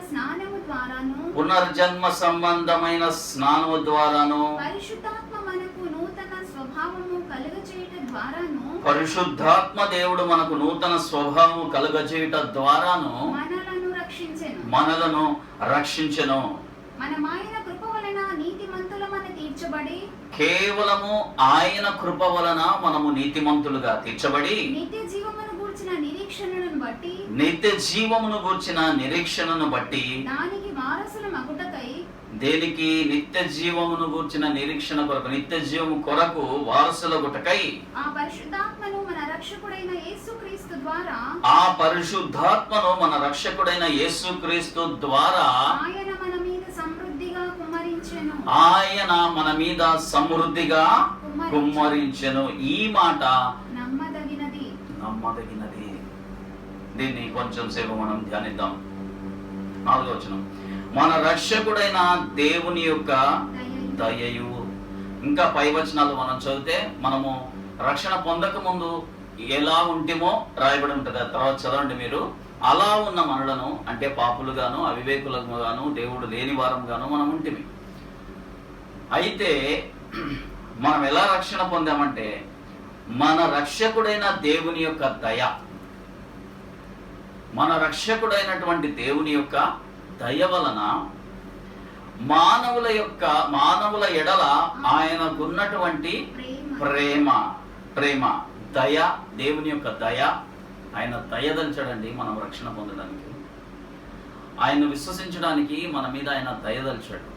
స్నానము ద్వారాను పరిశుద్ధాత్మ మనకు నూతన స్వభావము కలుగచేయుట ద్వారాను పరిశుద్ధాత్మ దేవుడు మనకు నూతన స్వభావం కలుగజేయుట ద్వారాను మనలను రక్షించెను. మనం ఆయన కృప వలన నీతిమంతులమని తీర్చబడి, కేవలము ఆయన కృప వలన మనము నీతిమంతులుగా తీర్చబడి, నిత్య జీవమును గూర్చిన నిరీక్షణను బట్టి, నిత్య జీవమును గూర్చిన నిరీక్షణను బట్టి, దానికి వారసుల మగుటకై, దేనికి? నిత్య జీవమును గూర్చిన నిరీక్షణ కొరకు, నిత్య జీవము కొరకు వారసుల గుటకై ఆ పరిశుద్ధాత్మను మన రక్షకుడైన యేసుక్రీస్తు ద్వారా, ఆ పరిశుద్ధాత్మను మన రక్షకుడైన యేసుక్రీస్తు ద్వారా ఆయన మన మీద సమృద్ధిగా కుమ్మరించెను. ఆయన మన మీద సమృద్ధిగా కుమ్మరించెను. ఈ మాట నమ్మదగినది. దీన్ని కొంచెం సేపు మనం ధ్యానిద్దాం. 4వ వచనం, మన రక్షకుడైన దేవుని యొక్క దయయు. ఇంకా పై వచనాలు మనం చదివితే మనము రక్షణ పొందక ముందు ఎలా ఉంటేమో రాయబడి ఉంటుంది. ఆ తర్వాత చదవండి మీరు. అలా ఉన్న మనలను, అంటే పాపులుగాను అవివేకులుగాను దేవుడు లేని వారంగాను మనం ఉంటిమి. అయితే మనం ఎలా రక్షణ పొందామంటే మన రక్షకుడైన దేవుని యొక్క దయ, మన రక్షకుడైనటువంటి దేవుని యొక్క దయ వలన మానవుల ఎడల ఆయనకున్నటువంటి ప్రేమ దయ, దేవుని యొక్క దయ, ఆయన దయదల్చాడండి మనం రక్షణ పొందడానికి. ఆయన విశ్వసించడానికి మన మీద ఆయన దయదల్చాడు.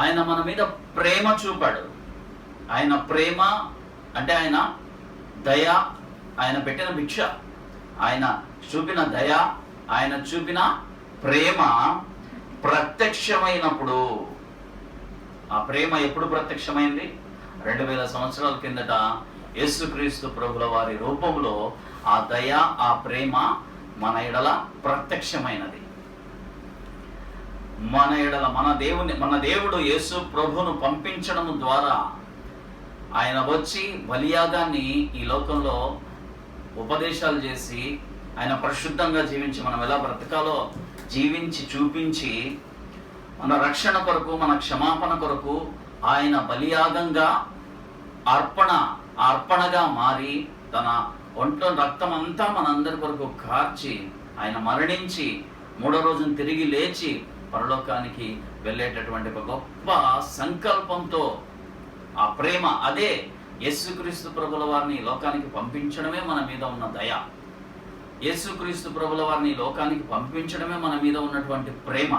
ఆయన మన మీద ప్రేమ చూపాడు. ఆయన ప్రేమ అంటే ఆయన దయ, ఆయన పెట్టిన భిక్ష, ఆయన చూపిన దయ, ఆయన చూపిన ప్రేమ ప్రత్యక్షమైనప్పుడు, ఆ ప్రేమ ఎప్పుడు ప్రత్యక్షమైంది? 2000 సంవత్సరాల కిందట యేసుక్రీస్తు ప్రభుల వారి రూపంలో ఆ దయ, ఆ ప్రేమ మన ఎడల ప్రత్యక్షమైనది. మన ఎడల మన దేవుడు యేసు ప్రభును పంపించడం ద్వారా ఆయన వచ్చి బలియాగాన్ని ఈ లోకంలో ఉపదేశాలు చేసి, ఆయన పరిశుద్ధంగా జీవించి మనం ఎలా బ్రతకాలో జీవించి చూపించి, మన రక్షణ కొరకు, మన క్షమాపణ కొరకు ఆయన బలియాగంగా అర్పణగా మారి తన ఒంట్లో రక్తం అంతా మనందరి కొరకు కార్చి ఆయన మరణించి 3వ రోజున తిరిగి లేచి పరలోకానికి వెళ్ళేటటువంటి ఒక గొప్ప సంకల్పంతో ఆ ప్రేమ, అదే యేసుక్రీస్తు ప్రభుల వారిని లోకానికి పంపించడమే మన మీద ఉన్న దయ. యేసుక్రీస్తు ప్రభుల వారిని లోకానికి పంపించడమే మన మీద ఉన్నటువంటి ప్రేమ.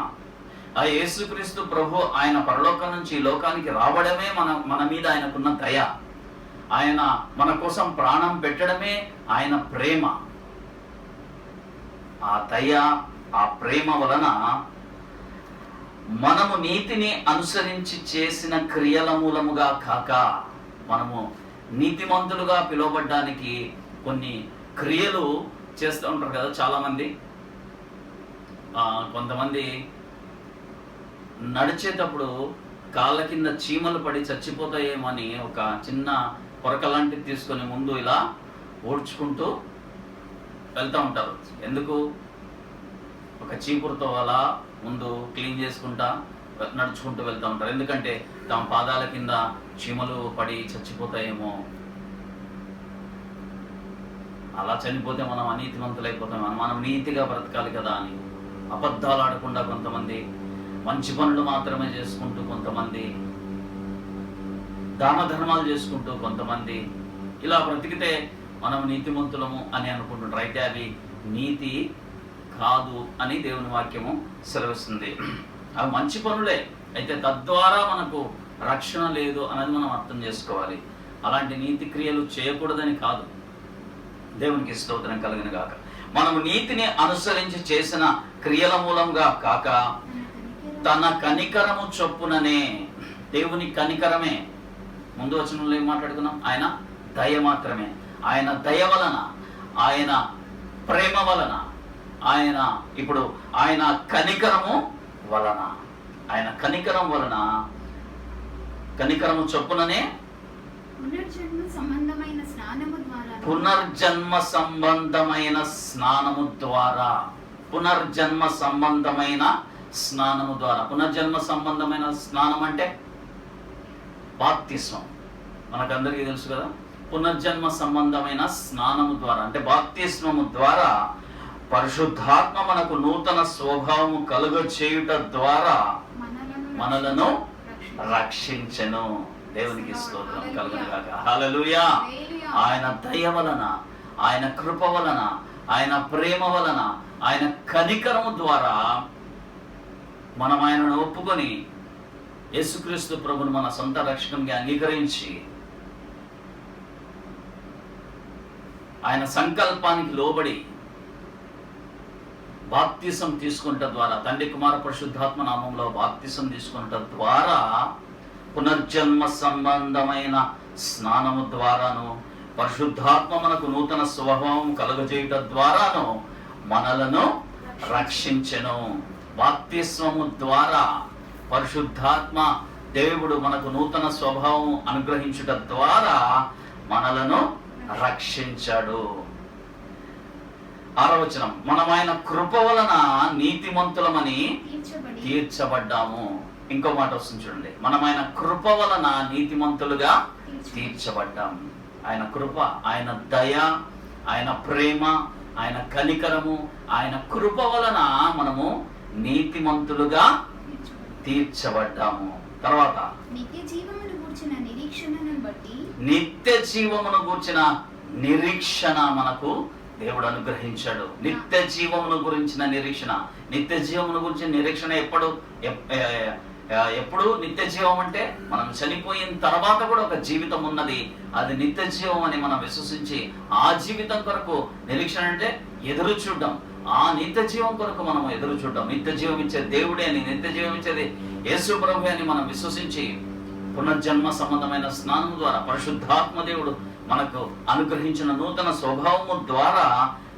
ఆ యేసుక్రీస్తు ప్రభు ఆయన పరలోకం నుంచి లోకానికి రావడమే మన మీద ఆయనకున్న దయ. ఆయన మన కోసం ప్రాణం పెట్టడమే ఆయన ప్రేమ. ఆ దయ, ఆ ప్రేమ వలన మనము నీతిని అనుసరించి చేసిన క్రియల మూలముగా కాక, మనము నీతిమంతులుగా పిలువబడ్డానికి కొన్ని క్రియలు చేస్తూ ఉంటారు కదా చాలా మంది. కొంతమంది నడిచేటప్పుడు కాళ్ళ కింద చీమలు పడి చచ్చిపోతాయేమని ఒక చిన్న పొరక లాంటిది తీసుకొని ముందు ఇలా ఓడ్చుకుంటూ వెళ్తూ ఉంటారు. ఎందుకు? ఒక చీపురుతో అలా ముందు క్లీన్ చేసుకుంటా నడుచుకుంటూ వెళ్తూ ఉంటారు. ఎందుకంటే తమ పాదాల కింద చీమలు పడి చచ్చిపోతాయేమో, అలా చనిపోతే మనం అనీతిమంతులైపోతాం, మనం నీతిగా బ్రతకాలి కదా అని అబద్ధాలు ఆడకుండా కొంతమంది, మంచి పనులు మాత్రమే చేసుకుంటూ కొంతమంది, దాన ధర్మాలు చేసుకుంటూ కొంతమంది, ఇలా బ్రతికితే మనం నీతిమంతులము అని అనుకుంటుంటారు. అయితే అది నీతి కాదు అని దేవుని వాక్యము సెలవిస్తుంది. అవి మంచి పనులే, అయితే తద్వారా మనకు రక్షణ లేదు అనేది మనం అర్థం చేసుకోవాలి. అలాంటి నీతి క్రియలు చేయకూడదని కాదు. దేవునికి స్తోత్రం కలుగును గాక. మనము నీతిని అనుసరించి చేసిన క్రియల మూలంగా కాక తన కనికరము చొప్పుననే, దేవుని కనికరమే. ముందు వచనంలో ఏం మాట్లాడుకున్నాం? ఆయన దయ మాత్రమే. ఆయన దయ వలన, ఆయన ప్రేమ వలన, ఆయన కనికరము వలన, ఆయన కనికరం వలన, కనికరము చొప్పుననే పునర్జన్మ సంబంధమైన స్నానము ద్వారా, పునర్జన్మ సంబంధమైన స్నానము ద్వారా, పునర్జన్మ సంబంధమైన స్నానము ద్వారా. పునర్జన్మ సంబంధమైన స్నానం అంటే బాప్తిస్మం. మనకందరికీ తెలుసు కదా, పునర్జన్మ సంబంధమైన స్నానము ద్వారా అంటే బాప్తిస్మము ద్వారా పరిశుద్ధాత్మ మనకు నూతన స్వభావము కలుగచేయుట ద్వారా మనలను రక్షించెను. దేవునికి స్తోత్రం కలుగును గాక. హల్లెలూయా. ఆయన దయ వలన, ఆయన కృప వలన, ఆయన ప్రేమ వలన, ఆయన కనికరము ద్వారా మనం ఆయనను ఒప్పుకొని యేసుక్రీస్తు ప్రభుని మన సొంత రక్షకంగా అంగీకరించి ఆయన సంకల్పానికి లోబడి బాప్తిసం తీసుకుంట ద్వారా, తండ్రి కుమార పరిశుద్ధాత్మ నామంలో బాప్తిసం తీసుకుంట ద్వారా పునర్జన్మ సంబంధమైన స్నానము ద్వారాను పరిశుద్ధాత్మ మనకు నూతన స్వభావం కలుగజేయుట ద్వారాను మనలను రక్షించెను. బాప్తిస్మము ద్వారా పరిశుద్ధాత్మ దేవుడు మనకు నూతన స్వభావం అనుగ్రహించుట ద్వారా మనలను రక్షించాడు. 6వ వచనం, మనం ఆయన కృప వలన నీతిమంతులమని తీర్చబడ్డాము. ఇంకో మాట వస్తుంది చూడండి, మనం ఆయన కృప వలన నీతిమంతులుగా తీర్చబడ్డాము. ఆయన కృప, ఆయన దయ, ఆయన ప్రేమ, ఆయన కనికరము, ఆయన కృప వలన మనము నీతిమంతులుగా తీర్చబడ్డాము. తర్వాత నిత్య జీవమును గూర్చిన నిరీక్షణను బట్టి, నిత్య జీవమును గూర్చిన నిరీక్షణ మనకు దేవుడు అనుగ్రహించాడు. నిత్య జీవమును గురించిన నిరీక్షణ. నిత్య జీవమును గురించిన నిరీక్షణ ఎప్పుడు నిత్య జీవం అంటే మనం చనిపోయిన తర్వాత కూడా ఒక జీవితం ఉన్నది, అది నిత్య జీవం అని మనం విశ్వసించి ఆ జీవితం కొరకు నిరీక్షణ అంటే ఎదురు చూడడం. ఆ నిత్య జీవం కొరకు మనం ఎదురు చూడడం. నిత్య జీవం ఇచ్చే దేవుడే అని, నిత్య జీవం ఇచ్చేది యేసు ప్రభు అని మనం విశ్వసించి పునర్జన్మ సంబంధమైన స్నానం ద్వారా పరిశుద్ధాత్మ దేవుడు మనకు అనుగ్రహించిన నూతన స్వభావము ద్వారా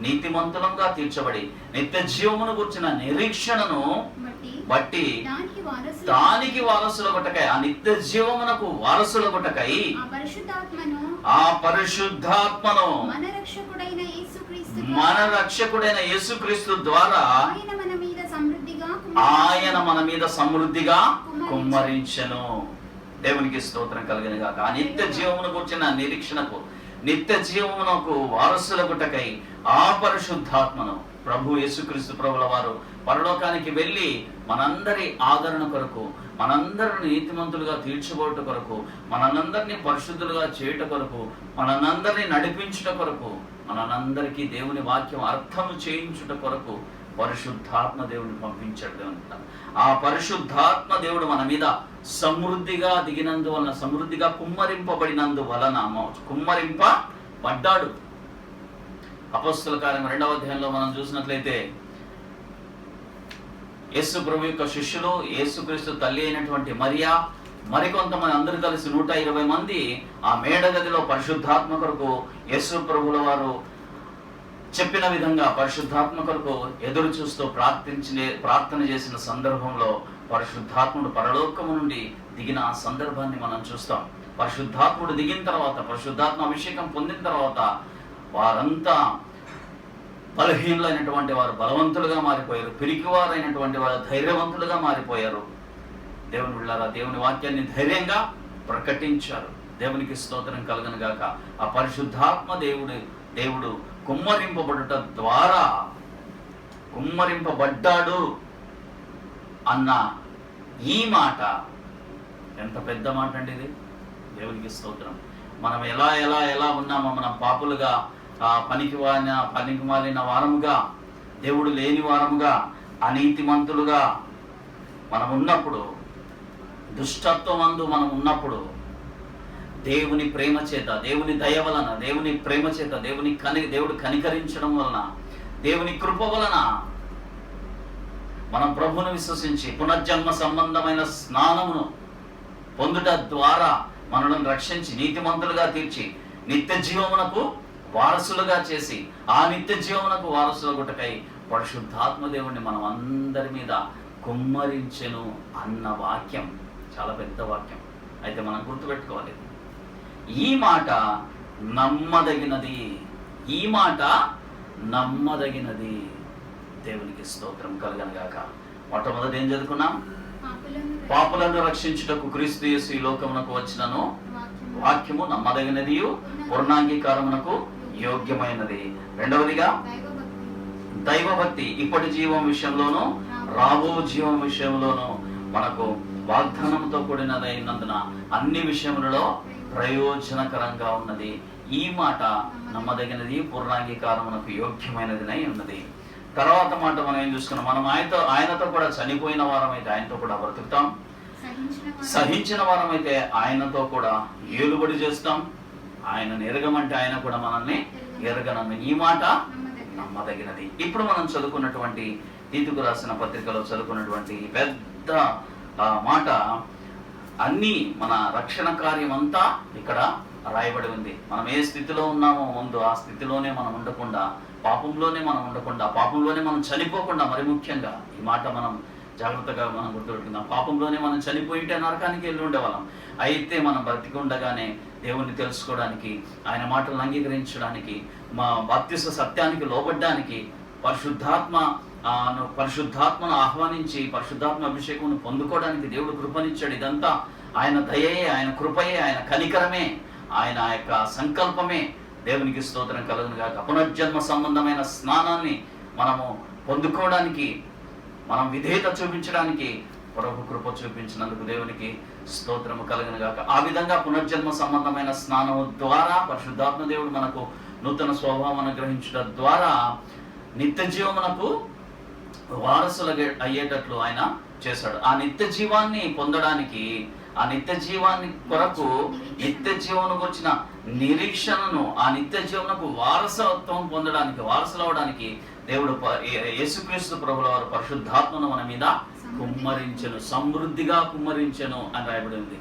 నీతిమంతులంగా తీర్చబడి నిత్య జీవమును గుర్చిన నిరీక్షణను బట్టి దానికి వారసుల గుట్టకై, ఆ నిత్య జీవమునకు వారసుల గుట్టకై ఆ పరిశుద్ధాత్మను మన రక్షకుడైన యేసుక్రీస్తు ద్వారా ఆయన మన మీద సమృద్ధిగా కుమ్మరించెను. దేవునికి స్తోత్రం కలిగిన గాక. ఆ నిత్య జీవమును గుర్చిన నిరీక్షణకు, నిత్య జీవమునకు వారసుల గుట్టకై ఆ పరిశుద్ధాత్మను ప్రభు యేసుక్రీస్తు ప్రభుల వారు పరలోకానికి వెళ్ళి మనందరి ఆదరణ కొరకు, మనందరిని నీతిమంతులుగా తీర్చబోట కొరకు, మనందరినీ పరిశుద్ధులుగా చేయుట కొరకు, మనందరినీ నడిపించుట కొరకు, మనందరికీ దేవుని వాక్యం అర్థము చేయించుట కొరకు పరిశుద్ధాత్మ దేవుని పంపించాడు. ఆ పరిశుద్ధాత్మ దేవుడు మన మీద సమృద్ధిగా దిగినందువలన, సమృద్ధిగా కుమ్మరింపబడినందువలన, కుమ్మరింపబడ్డాడు. అపొస్తలుల కార్యం 2వ అధ్యాయంలో మనం చూసినట్లయితే యేసు ప్రభు యొక్క శిష్యులు, యేసుక్రీస్తు తల్లి అయినటువంటి మరియా, మరికొంతమంది అందరూ కలిసి 120 మంది ఆ మేడగదిలో పరిశుద్ధాత్మ కొరకు యేసు ప్రభుల వారు చెప్పిన విధంగా పరిశుద్ధాత్మ కొరకు ఎదురు చూస్తూ ప్రార్థన చేసిన సందర్భంలో పరిశుద్ధాత్ముడు పరలోకము నుండి దిగిన ఆ సందర్భాన్ని మనం చూస్తాం. పరిశుద్ధాత్ముడు దిగిన తర్వాత, పరిశుద్ధాత్మ అభిషేకం పొందిన తర్వాత వారంతా బలహీనులైనటువంటి వారు బలవంతులుగా మారిపోయారు, పిరికివారైనటువంటి వారు ధైర్యవంతులుగా మారిపోయారు. దేవుని బిడ్డలారా, దేవుని వాక్యాన్ని ధైర్యంగా ప్రకటించారు. దేవునికి స్తోత్రం కలుగును గాక. ఆ పరిశుద్ధాత్మ దేవుడు కుమ్మరింపబడుట ద్వారా, కుమ్మరింపబడ్డాడు అన్న ఈ మాట ఎంత పెద్ద మాట అండి ఇది. దేవునికి స్తోత్రం. మనం ఎలా ఎలా ఎలా ఉన్నామో, మనం పాపులుగా, పనికి మాలిన వారముగా, దేవుడు లేని వారముగా, అనీతిమంతులుగా మనం ఉన్నప్పుడు, దుష్టత్వమందు మనం ఉన్నప్పుడు దేవుని ప్రేమ చేత, దేవుని దయ వలన, దేవుని ప్రేమ చేత, దేవుడు కనికరించడం వలన, దేవుని కృప వలన మనం ప్రభువును విశ్వసించి పునర్జన్మ సంబంధమైన స్నానమును పొందుట ద్వారా మనల్ని రక్షించి నీతిమంతులుగా తీర్చి నిత్య జీవమునకు వారసులుగా చేసి ఆ నిత్య జీవమునకు వారసుల గుట్టకై పరిశుద్ధాత్మ దేవుణ్ణి మనం అందరి మీద కుమ్మరించెను అన్న వాక్యం చాలా పెద్ద వాక్యం. అయితే మనం గుర్తుపెట్టుకోవాలి, ఈ మాట నమ్మదగినది, ఈ మాట నమ్మదగినది. దేవునికి స్తోత్రం కలుగను గాక. మొట్టమొదటి ఏం చదువుకున్నాం? పాపులను రక్షించుటకు క్రీస్తు యేసు ఈ లోకమునకు వచ్చినను వాక్యము నమ్మదగినది, పూర్ణాంగీకారమునకు యోగ్యమైనది. రెండవదిగా దైవభక్తి, ఇప్పటి జీవం విషయంలోనూ రాబో జీవం విషయంలోనూ మనకు వాగ్దానంతో కూడినదైనందున అన్ని విషయములలో ప్రయోజనకరంగా ఉన్నది. ఈ మాట నమ్మదగినది, పూర్ణాంగీకారమునకు యోగ్యమైనదినై ఉన్నది. తర్వాత మాట మనం ఏం చూసుకున్నాం, మనం ఆయనతో కూడా చనిపోయిన వారం అయితే ఆయనతో కూడా బ్రతుకుతాం, సహించిన వారం అయితే ఆయనతో కూడా ఏలుబడి చేస్తాం, ఆయనను ఎరగమంటే ఆయన కూడా మనల్ని ఎరగనను. ఈ మాట నమ్మదగినది. ఇప్పుడు మనం చదువుకున్నటువంటి తీతుకు రాసిన పత్రికలో చదువుకున్నటువంటి పెద్ద మాట అన్ని మన రక్షణ కార్యం అంతా ఇక్కడ రాయబడి ఉంది. మనం ఏ స్థితిలో ఉన్నామో ముందు ఆ స్థితిలోనే మనం ఉండకుండా, పాపంలోనే మనం ఉండకుండా, పాపంలోనే మనం చనిపోకుండా, మరి ముఖ్యంగా ఈ మాట మనం జాగ్రత్తగా మనం గుర్తుపెట్టుకుందాం. పాపంలోనే మనం చనిపోయింటే నరకానికి వెళ్ళి ఉండేవాళ్ళం. అయితే మనం బ్రతికి ఉండగానే దేవుణ్ణి తెలుసుకోవడానికి, ఆయన మాటలను అంగీకరించడానికి, మా బాప్తిస్మ సత్యానికి లోబడ్డానికి, పరిశుద్ధాత్మను ఆహ్వానించి పరిశుద్ధాత్మ అభిషేకం పొందుకోవడానికి దేవుడు కృపనిచ్చాడు. ఇదంతా ఆయన దయయే, ఆయన కృపయే, ఆయన కనికరమే, ఆయన యొక్క సంకల్పమే. దేవునికి స్తోత్రం కలుగును గాక. పునర్జన్మ సంబంధమైన స్నానాన్ని మనము పొందుకోవడానికి, మనం విధేయత చూపించడానికి ప్రభు కృప చూపించినందుకు దేవునికి స్తోత్రము కలుగును గాక. ఆ విధంగా పునర్జన్మ సంబంధమైన స్నానం ద్వారా పరిశుద్ధాత్మ దేవుడు మనకు నూతన స్వభావం అనుగ్రహించడం ద్వారా నిత్య జీవమునకు వారసులు అయ్యేటట్లు ఆయన చేశాడు. ఆ నిత్య జీవాన్ని పొందడానికి, ఆ నిత్య జీవాన్ని కొరకు, నిత్య జీవనం గురించిన నిరీక్షణను, ఆ నిత్య జీవనకు వారసత్వం పొందడానికి, వారసులు అవడానికి దేవుడు యేసుక్రీస్తు ప్రభుల వారు పరిశుద్ధాత్మను మన మీద కుమ్మరించెను, సమృద్ధిగా కుమ్మరించెను అని రాయబడి ఉంది.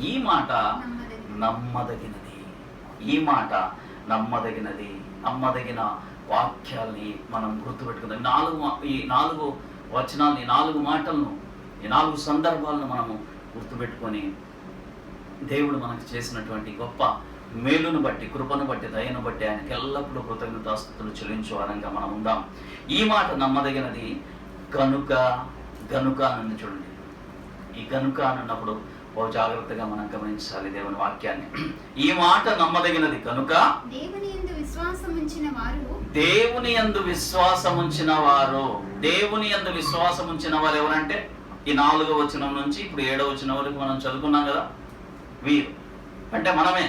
ఈ మాట నమ్మదగినది. ఈ మాట నమ్మదగినది. నమ్మదగిన వాక్యాల్ని మనం గుర్తుపెట్టుకుందాం. ఈ నాలుగు వచనాల్ని, 4 మాటలను, ఈ 4 సందర్భాలను మనము గుర్తుపెట్టుకొని దేవుడు మనకు చేసినటువంటి గొప్ప మేలును బట్టి, కృపను బట్టి, దయను బట్టి ఆయనకి ఎల్లప్పుడూ కృతజ్ఞతాస్తుతులు చెల్లించే వారంగా మనం ఉందాం. ఈ మాట నమ్మదగినది కనుక అని చూడండి. ఈ కనుక అన్నప్పుడు జాగ్రత్తగా మనం గమనించాలి దేవుని వాక్యాన్ని. ఈ మాట నమ్మదగినది కనుక దేవుని యందు విశ్వాసం ఉంచిన వారు, దేవుని యందు విశ్వాసం ఉంచిన వారు, దేవుని యందు విశ్వాసం ఉంచిన వారు ఎవరంటే ఈ 4వ వచనం నుంచి ఇప్పుడు 7వ వచనం వరకు మనం చదువుకున్నాం కదా. వీరు అంటే మనమే.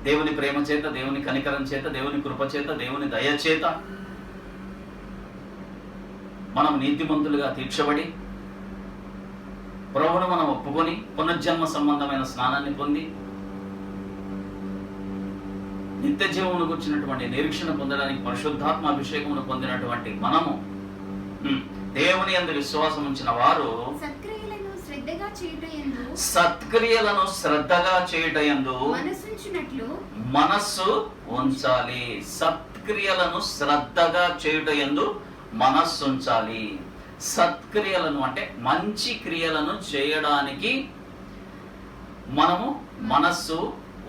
దేవుని ప్రేమ చేత, దేవుని కనికరం చేత, దేవుని కృప చేత, దేవుని దయ చేత మనం నీతిమంతులుగా తీర్చబడి, ప్రభువును మనం ఒప్పుకొని, పునర్జన్మ సంబంధమైన స్నానాన్ని పొంది, నిత్య జీవమును గుర్చినటువంటి నిరీక్షణ పొందడానికి పరిశుద్ధాత్మ అభిషేకమును పొందినటువంటి మనము, దేవుని యందు విశ్వాసం ఉంచిన వారు సత్క్రియలను శ్రద్ధగా చేయుటయందు మనస్సు ఉంచాలి. సత్క్రియలను శ్రద్ధగా చేయుటయందు మనస్సు ఉంచాలి. సత్క్రియలను అంటే మంచి క్రియలను చేయడానికి మనము మనస్సు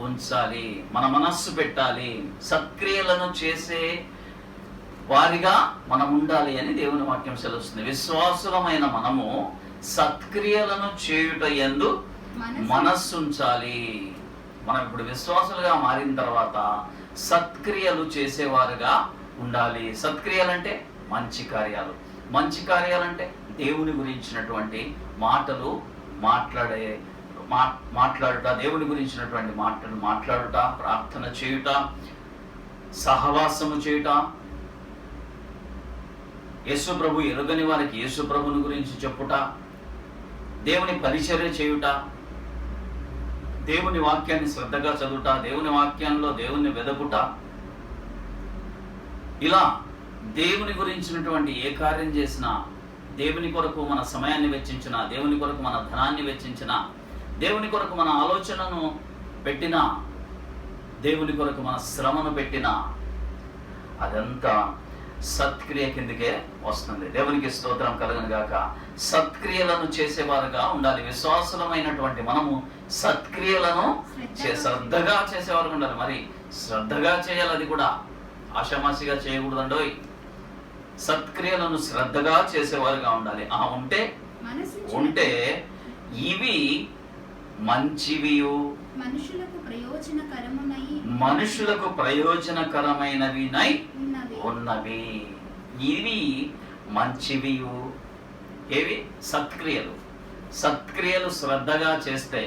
ఉంచాలి, మన మనస్సు పెట్టాలి. సత్క్రియలను చేసే వారిగా మనం ఉండాలి అని దేవుని వాక్యం సెలవుస్తుంది. విశ్వాసులమైన మనము సత్క్రియలను చేయుట యందు మనస్సు ఉంచాలి. మనం ఇప్పుడు విశ్వాసులుగా మారిన తర్వాత సత్క్రియలు చేసేవారుగా ఉండాలి. సత్క్రియలంటే మంచి కార్యాలు. మంచి కార్యాలంటే దేవుని గురించినటువంటి మాటలు మాట్లాడుట, దేవుని గురించినటువంటి మాటలు మాట్లాడుట, ప్రార్థన చేయుట, సహవాసము చేయుట, యేసు ప్రభు ఎరుగని వారికి యేసు ప్రభుని గురించి చెప్పుట, దేవుని పరిచర్య చేయుట, దేవుని వాక్యాన్ని శ్రద్ధగా చదువుట, దేవుని వాక్యంలో దేవుని వెదకుట, ఇలా దేవుని గురించినటువంటి ఏ కార్యం చేసినా, దేవుని కొరకు మన సమయాన్ని వెచ్చించినా, దేవుని కొరకు మన ధనాన్ని వెచ్చించినా, దేవుని కొరకు మన ఆలోచనను పెట్టినా, దేవుని కొరకు మన శ్రమను పెట్టినా, అదంతా సత్క్రియ కిందకే వస్తుంది. దేవునికి స్తోత్రం కలుగును గాక. సత్క్రియలను చేసేవారుగా ఉండాలి. విశ్వాసులమైనటువంటి మనము సత్క్రియలను శ్రద్ధగా చేసేవారు ఉండాలి. మరి శ్రద్ధగా చేయాలి, అది కూడా ఆషామాషిగా చేయకూడదండోయ్. సత్క్రియలను శ్రద్ధగా చేసేవారుగా ఉండాలి. ఉంటే ఇవి మంచివియు మనుషులకు ప్రయోజనకరమునై మనుషులకు ప్రయోజనకరమైనవినై ఉన్నవి. ఉన్నవి. ఇవి మంచివియు. ఏవి? సత్క్రియలు. సత్క్రియలు శ్రద్ధగా చేస్తే,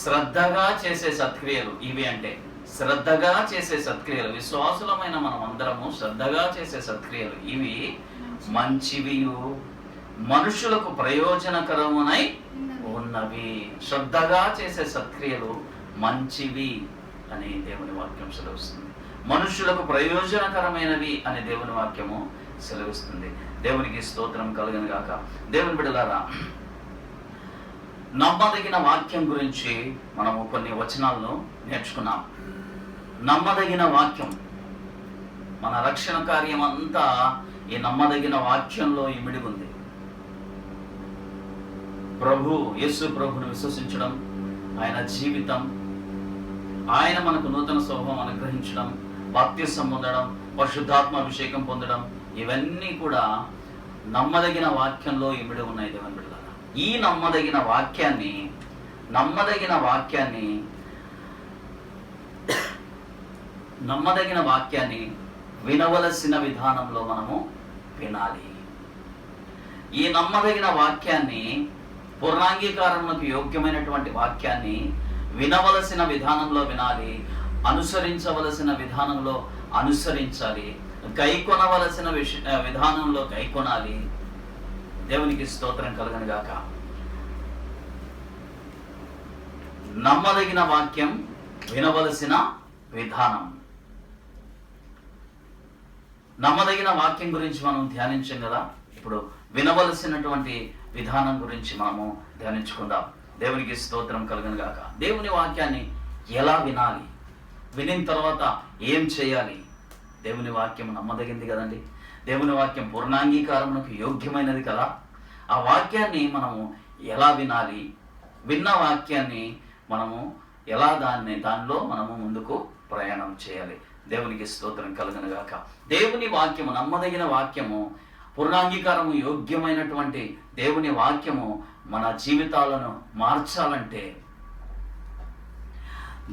శ్రద్ధగా చేసే సత్క్రియలు ఇవి. అంటే శ్రద్ధగా చేసే సత్క్రియలు, విశ్వాసులమైన మనం అందరము శ్రద్ధగా చేసే సత్క్రియలు ఇవి మంచివియు మనుషులకు ప్రయోజనకరమునై ఉన్నవి. శ్రద్ధగా చేసే సత్క్రియలు మంచివి అని దేవుని వాక్యం సెలవుస్తుంది. మనుషులకు ప్రయోజనకరమైనవి అని దేవుని వాక్యము సెలవిస్తుంది. దేవునికి స్తోత్రం కలుగును గాక. దేవుని బిడ్డలారా, నమ్మదగిన వాక్యం గురించి మనము కొన్ని వచనాలను నేర్చుకున్నాం. నమ్మదగిన వాక్యం, మన రక్షణ కార్యం అంతా ఈ నమ్మదగిన వాక్యంలో ఇమిడి ఉంది. యేసు ప్రభుని విశ్వసించడం, ఆయన జీవితం, ఆయన మనకు నూతన స్వభావం అనుగ్రహించడం, బాప్తిసం పొందడం, పరిశుద్ధాత్మ అభిషేకం పొందడం, ఇవన్నీ కూడా నమ్మదగిన వాక్యంలో ఇమిడి ఉన్నాయి. దేవుని బిడ్డలారా, ఈ నమ్మదగిన వాక్యాన్ని వినవలసిన విధానంలో మనము వినాలి. ఈ నమ్మదగిన వాక్యాన్ని, పూర్ణాంగీకారమునకు యోగ్యమైనటువంటి వాక్యాన్ని వినవలసిన విధానంలో వినాలి, అనుసరించవలసిన విధానంలో అనుసరించాలి, గైకొనవలసిన విధానంలో గైకొనాలి. దేవునికి స్తోత్రం కలుగును గాక. నమ్మదగిన వాక్యం, వినవలసిన విధానం. నమ్మదగిన వాక్యం గురించి మనం ధ్యానించాం కదా. ఇప్పుడు వినవలసినటువంటి విధానం గురించి మనము ధ్యానించుకుందాం. దేవునికి స్తోత్రం కలుగును గాక. దేవుని వాక్యాన్ని ఎలా వినాలి, వినిన తర్వాత ఏం చేయాలి? దేవుని వాక్యం నమ్మదగింది కదండి. దేవుని వాక్యం పూర్ణాంగీకారమునకు యోగ్యమైనది కదా. ఆ వాక్యాన్ని మనము ఎలా వినాలి, విన్న వాక్యాన్ని మనము ఎలా దానిలో మనము ముందుకు ప్రయాణం చేయాలి. దేవునికి స్తోత్రం కలుగును గాక. దేవుని వాక్యము, నమ్మదగిన వాక్యము, పూర్ణాంగీకారము యోగ్యమైనటువంటి దేవుని వాక్యము మన జీవితాలను మార్చాలంటే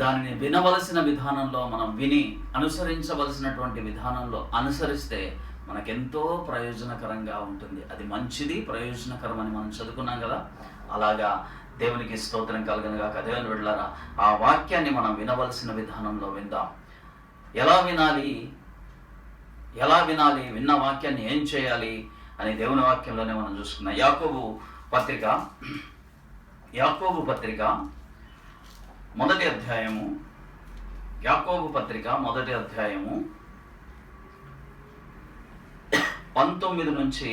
దానిని వినవలసిన విధానంలో మనం విని, అనుసరించవలసినటువంటి విధానంలో అనుసరిస్తే మనకెంతో ప్రయోజనకరంగా ఉంటుంది. అది మంచిది, ప్రయోజనకరం అని మనం చదువుకున్నాం కదా. అలాగా దేవునికి స్తోత్రం కలుగును గాక. దేవుని బిడ్డలారా, ఆ వాక్యాన్ని మనం వినవలసిన విధానంలో విందాం. ఎలా వినాలి, విన్న వాక్యాన్ని ఏం చేయాలి అని దేవుని వాక్యంలోనే మనం చూసుకున్నాం. యాకోబు పత్రిక మొదటి అధ్యాయము 19 నుంచి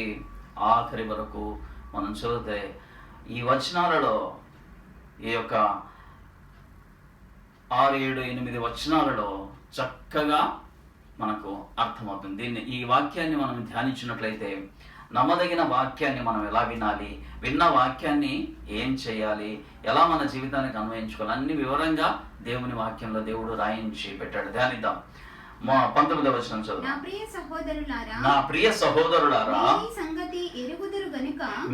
ఆఖరి వరకు మనం చదివితే ఈ వచనాలలో, ఈ యొక్క 6, 7, 8 వచనాలలో చక్కగా మనకు అర్థమవుతుంది. ఈ వాక్యాన్ని మనం ధ్యానించినట్లయితే నమ్మదగిన వాక్యాన్ని మనం ఎలా వినాలి, విన్న వాక్యాన్ని ఏం చేయాలి, ఎలా మన జీవితానికి అన్వయించుకోవాలి, అన్ని వివరంగా దేవుని వాక్యంలో దేవుడు రాయించి పెట్టాడు. ధ్యానిద్దాం. 19వ వచనం చదువు. నా ప్రియ సహోదరులారా,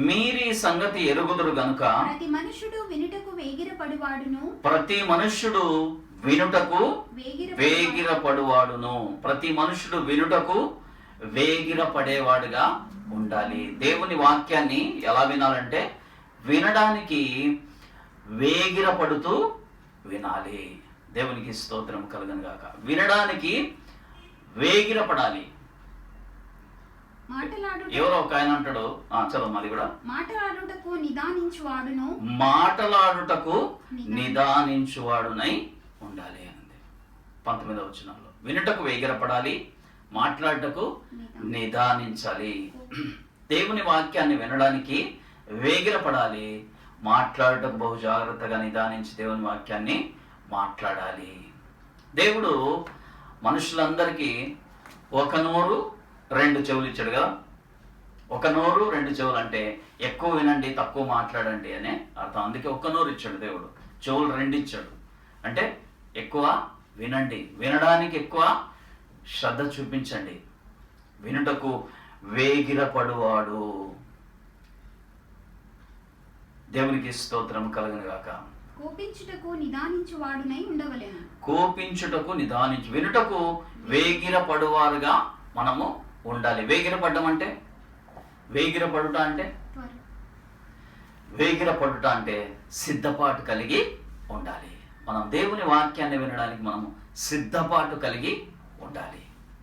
మీరీ సంగతి ఎరుగుదురు గనుక ప్రతి మనుష్యుడు వినుటకు వేగిరపడువాడును. ప్రతి మనుషుడు వినుటకు వేగిరపడేవాడుగా ఉండాలి. దేవుని వాక్యాన్ని ఎలా వినాలంటే వినడానికి వేగిరపడుతూ వినాలి. దేవునికి స్తోత్రం కలుగును గాక. వినడానికి వేగిరపడాలి. ఎవరో ఒక ఆయన అంటాడు, చదువు మాది కూడా, మాటలాడుటకు నిదానించువాడునై ఉండాలి అన్నది 19వ వచనంలో. వినుటకు వేగిరపడాలి, మాట్లాడటకు నిదానించాలి. దేవుని వాక్యాన్ని వినడానికి వేగిరపడాలి, మాట్లాడటకు బహు జాగ్రత్తగా నిదానించి దేవుని వాక్యాన్ని మాట్లాడాలి. దేవుడు మనుషులందరికీ ఒక నోరు 2 చెవులు ఇచ్చాడు కదా. ఒక నోరు 2 చెవులు అంటే ఎక్కువ వినండి, తక్కువ మాట్లాడండి అనే అర్థం. అందుకే ఒక్క నోరు ఇచ్చాడు దేవుడు, చెవులు 2 ఇచ్చాడు. అంటే ఎక్కువ వినండి, వినడానికి ఎక్కువ శ్రద్ధ చూపించండి. వినుటకు వేగిరపడువాడు. దేవునికి స్తోత్రం కలుగును గాక. కోపించుటకు నిదానించువాడునై ఉండవలెను. కోపించుటకు నిదానించు, వినుటకు వేగిరపడువారుగా మనము ఉండాలి. వేగిరపడడం అంటే, వేగిరపడుట అంటే, వేగిరపడుట అంటే సిద్ధపాటు కలిగి ఉండాలి. మనం దేవుని వాక్యాన్ని వినడానికి మనము సిద్ధపాటు కలిగి ఉండాలి.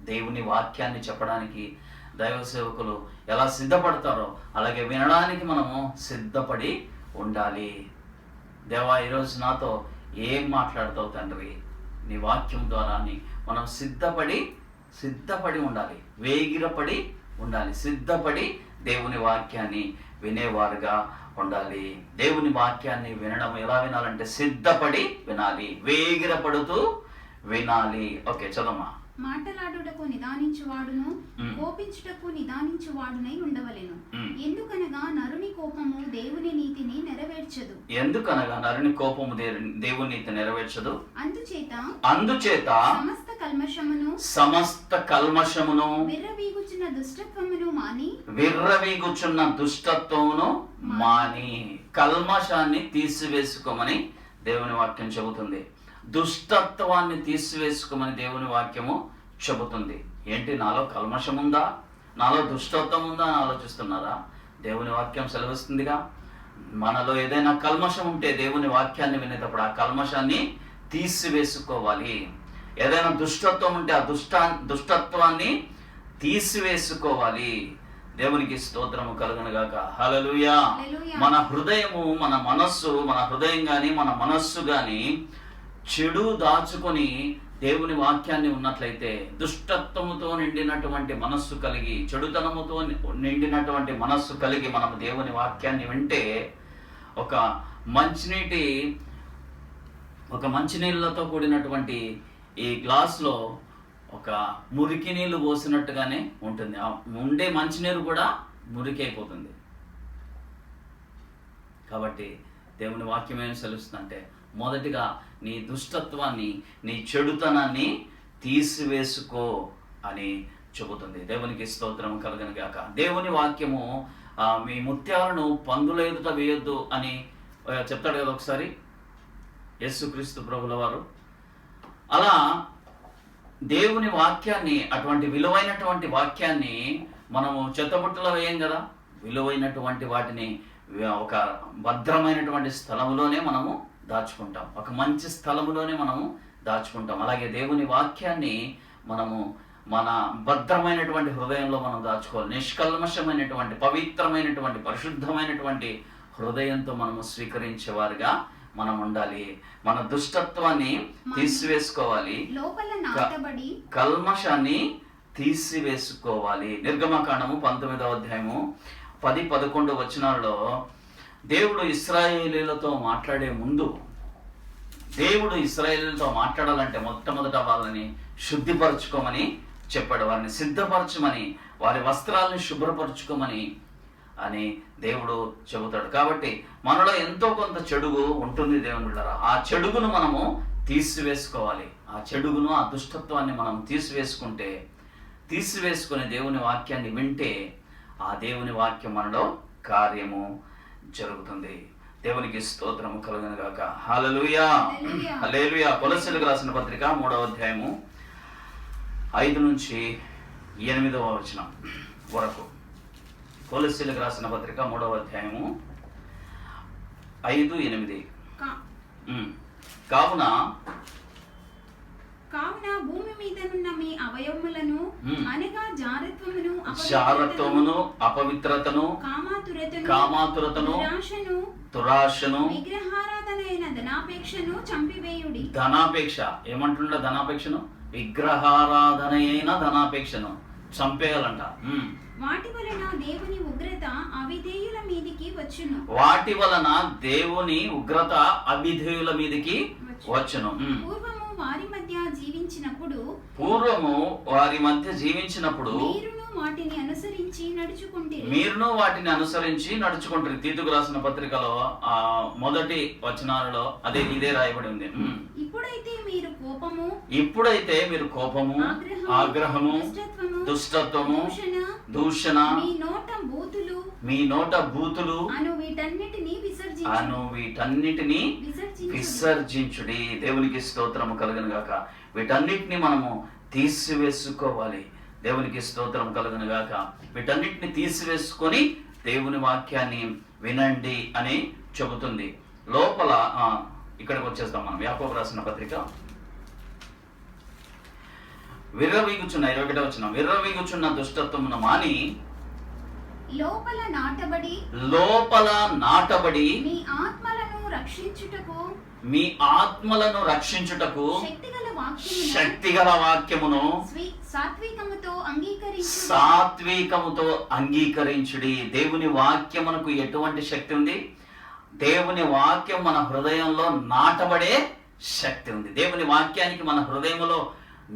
దేవుని వాక్యాన్ని చెప్పడానికి దైవ సేవకులు ఎలా సిద్ధపడతారో అలాగే వినడానికి మనము సిద్ధపడి ఉండాలి. దేవా, ఈరోజు నాతో ఏం మాట్లాడతావు తండ్రి, నీ వాక్యం ద్వారా మనం సిద్ధపడి ఉండాలి, వేగిరపడి ఉండాలి, సిద్ధపడి దేవుని వాక్యాన్ని వినేవారుగా ఉండాలి. దేవుని వాక్యాన్ని వినడం ఎలా వినాలంటే సిద్ధపడి వినాలి, వేగిరపడుతూ వినాలి. ఓకే, చదమ్మా. మాటలాడుటకు నిదానించువాడును కోపించుటకు నిదానించువాడునై ఉండవలెను. ఎందుకనగా నరుని కోపము దేవుని నీతిని నెరవేర్చదు. ఎందుకనగా నరుని కోపము దేవుని నీతి నెరవేర్చదు. అందుచేత సమస్త కల్మషమును విర్రవీగుచున్న దుష్టత్వమును మాని కల్మషాన్ని తీసివేసుకోమని దేవుని వాక్యం చెబుతుంది. దుష్టత్వాన్ని తీసివేసుకోమని దేవుని వాక్యము చెబుతుంది. ఏంటి, నాలో కల్మషం ఉందా, నాలో దుష్టత్వం ఉందా అని ఆలోచిస్తున్నారా? దేవుని వాక్యం సెలవిస్తుందిగా, మనలో ఏదైనా కల్మషం ఉంటే దేవుని వాక్యాన్ని వినేటప్పుడు ఆ కల్మషాన్ని తీసివేసుకోవాలి. ఏదైనా దుష్టత్వం ఉంటే ఆ దుష్టత్వాన్ని తీసివేసుకోవాలి. దేవునికి స్తోత్రము కలుగునుగాక. హల్లెలూయా. మన హృదయము, మన మనస్సు, మన హృదయం గాని మన మనస్సు గాని చెడు దాచుకొని దేవుని వాక్యాన్ని ఉన్నట్లయితే, దుష్టత్వముతో నిండినటువంటి మనస్సు కలిగి, చెడుతనముతో నిండినటువంటి మనస్సు కలిగి మనం దేవుని వాక్యాన్ని వింటే ఒక మంచినీళ్ళతో కూడినటువంటి ఈ గ్లాస్లో ఒక మురికి నీళ్ళు పోసినట్టుగానే ఉంటుంది. ఉండే మంచినీరు కూడా మురికి అయిపోతుంది. కాబట్టి దేవుని వాక్యం ఏం సెలవుస్తుందంటే, మొదటిగా నీ దుష్టత్వాన్ని, నీ చెడుతనాన్ని తీసివేసుకో అని చెబుతుంది. దేవునికి స్తోత్రం కలుగును గాక. దేవుని వాక్యము మీ ముత్యాలను పందుల ఎదుట వేయొద్దు అని చెప్తాడు కదా ఒకసారి యేసుక్రీస్తు ప్రభుల వారు. అలా దేవుని వాక్యాన్ని, అటువంటి విలువైనటువంటి వాక్యాన్ని మనము చెత్తబుట్టలో వేయం కదా. విలువైనటువంటి వాటిని ఒక భద్రమైనటువంటి స్థలంలోనే మనము దాచుకుంటాం, ఒక మంచి స్థలములోనే మనము దాచుకుంటాం. అలాగే దేవుని వాక్యాన్ని మనము మన భద్రమైనటువంటి హృదయంలో మనం దాచుకోవాలి. నిష్కల్మషమైనటువంటి, పవిత్రమైనటువంటి, పరిశుద్ధమైనటువంటి హృదయంతో మనము స్వీకరించేవారుగా మనం ఉండాలి. మన దుష్టత్వాన్ని తీసివేసుకోవాలి, కల్మషాన్ని తీసివేసుకోవాలి. నిర్గమకాండము 19వ అధ్యాయము 10-11 వచనాల్లో దేవుడు ఇశ్రాయేలీయులతో మాట్లాడే ముందు, దేవుడు ఇశ్రాయేలీయులతో మాట్లాడాలంటే మొట్టమొదట వాళ్ళని శుద్ధిపరచుకోమని చెప్పాడు. వారిని సిద్ధపరచమని, వారి వస్త్రాలను శుభ్రపరచుకోమని అని దేవుడు చెబుతాడు. కాబట్టి మనలో ఎంతో కొంత చెడుగు ఉంటుంది దేవుని బిడ్డలారా. ఆ చెడుగును మనము తీసివేసుకోవాలి. ఆ చెడుగును, ఆ దుష్టత్వాన్ని మనం తీసివేసుకుని దేవుని వాక్యాన్ని వింటే ఆ దేవుని వాక్యం మనలో కార్యము జరుగుతుంది. దేవునికి స్తోత్రము కలుగును గాక. హల్లెలూయా, హల్లెలూయా. కొలస్సీయులకు రాసిన పత్రిక 3వ అధ్యాయము 5-8 వచనం వరకు. కొలస్సీయులకు రాసిన పత్రిక 3వ అధ్యాయము 5-8. కావున భూమి మీదనున్న మీ అవయవములను అనగా జారత్వమును, అపవిత్రతను, కామాతురతను, దురాశను, విగ్రహారాధనైన ధనాపేక్షను చంపివేయుడి. ధనాపేక్ష ఏమంటుండ? ధనాపేక్షను, విగ్రహారాధనైన ధనాపేక్షను చంపేయాలంట. వాటి వలన దేవుని ఉగ్రత అవిధేయుల మీదికి వచ్చును. వాటి వలన దేవుని ఉగ్రత అవిధేయుల మీదికి వచ్చును. పూర్వము వారి మధ్య జీవించినప్పుడు మీరును వాటిని అనుసరించి నడుచుకుంటారు. తీతుకు రాసిన పత్రికలో మొదటి వచనాలలో ఇదే రాయబడి ఉంది. ఇప్పుడైతే మీరు కోపము, ఆగ్రహము, దుష్టత్వము, దూషణ, మీ నోట బూతులు మీ నోట బూతులు అను వీటన్నిటిని విసర్జించుడి. దేవునికి స్తోత్రము కలుగును గాక. వీటన్నిటిని మనము తీసివేసుకోవాలి. దేవునికి స్తోత్రం కలుగును గాక. వీటన్నిటిని తీసివేసుకొని దేవుని వాక్యాన్ని వినండి అని చెబుతుంది. లోపల ఇక్కడికి వచ్చేస్తాం మనం. యాకోబు రాసిన పత్రిక విర్రవీగుచున్న 21వ వచనం, విర్రవీగుచున్న దుష్టత్వమును మాని లోపల నాటబడి మీ ఆత్మలను రక్షించుటకు శక్తిగల వాక్యమును సాత్వికముతో అంగీకరించుడి. దేవుని వాక్యమునకు ఎటువంటి శక్తి ఉంది? దేవుని వాక్యం మన హృదయంలో నాటబడే శక్తి ఉంది. దేవుని వాక్యానికి మన హృదయంలో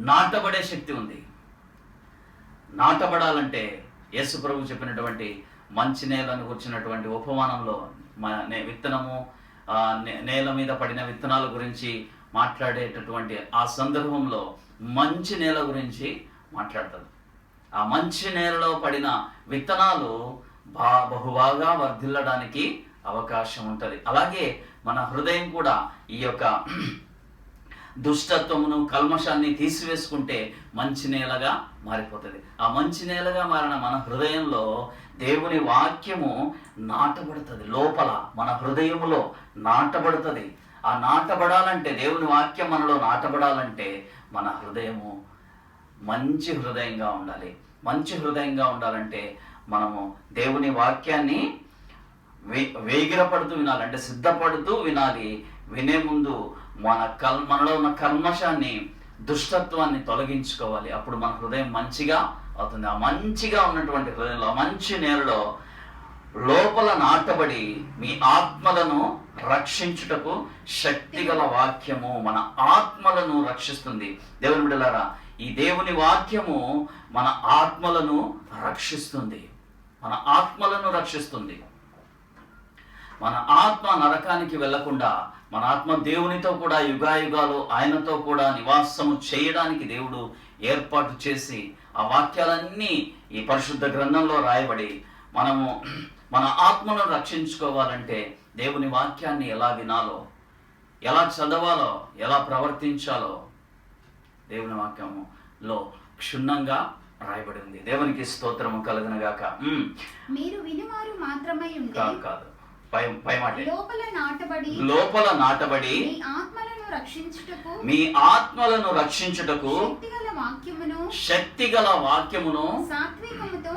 నాటబడే శక్తి ఉంది. నాటబడాలంటే యేసు ప్రభు చెప్పినటువంటి మంచి నేలను కూర్చున్నటువంటి ఉపమానంలో విత్తనము నేల మీద పడిన విత్తనాల గురించి మాట్లాడేటటువంటి ఆ సందర్భంలో మంచి నేల గురించి మాట్లాడతారు. ఆ మంచి నేలలో పడిన విత్తనాలు బహుబాగా వర్ధిల్లడానికి అవకాశం ఉంటుంది. అలాగే మన హృదయం కూడా ఈ యొక్క దుష్టత్వమును కల్మషాన్ని తీసివేసుకుంటే మంచి నేలగా మారిపోతుంది. ఆ మంచి నేలగా మారిన మన హృదయంలో దేవుని వాక్యము నాటబడుతుంది. లోపల మన హృదయములో నాటబడుతుంది. ఆ నాటబడాలంటే, దేవుని వాక్యం మనలో నాటబడాలంటే మన హృదయము మంచి హృదయంగా ఉండాలి. మంచి హృదయంగా ఉండాలంటే మనము దేవుని వాక్యాన్ని వేగిరపడుతూ వినాలి, అంటే సిద్ధపడుతూ వినాలి. వినే ముందు మనలో ఉన్న కల్మషాన్ని, దుష్టత్వాన్ని తొలగించుకోవాలి. అప్పుడు మన హృదయం మంచిగా అవుతుంది. ఆ మంచిగా ఉన్నటువంటి హృదయంలో, మంచి నేలలో లోపల నాటబడి మీ ఆత్మలను రక్షించుటకు శక్తిగల వాక్యము మన ఆత్మలను రక్షిస్తుంది. దేవుని బిడ్డలారా, ఈ దేవుని వాక్యము మన ఆత్మలను రక్షిస్తుంది. మన ఆత్మలను రక్షిస్తుంది. మన ఆత్మ నరకానికి వెళ్లకుండా, మన ఆత్మ దేవునితో కూడా యుగాయుగాలు ఆయనతో కూడా నివాసము చేయడానికి దేవుడు ఏర్పాటు చేసి, ఆ వాక్యాలన్నీ ఈ పరిశుద్ధ గ్రంథంలో రాయబడి, మనము మన ఆత్మను రక్షించుకోవాలంటే దేవుని వాక్యాన్ని ఎలా వినాలో, ఎలా చదవాలో, ఎలా ప్రవర్తించాలో దేవుని వాక్యములో క్షుణ్ణంగా రాయబడి ఉంది. దేవునికి స్తోత్రము కలుగునుగాక. మీరు వినువారు మాత్రమై ఉండి కాదు, పై మాట, లోపల నాటబడి మీ ఆత్మలను రక్షించుటకు శక్తిగల వాక్యమును సాత్వికముతో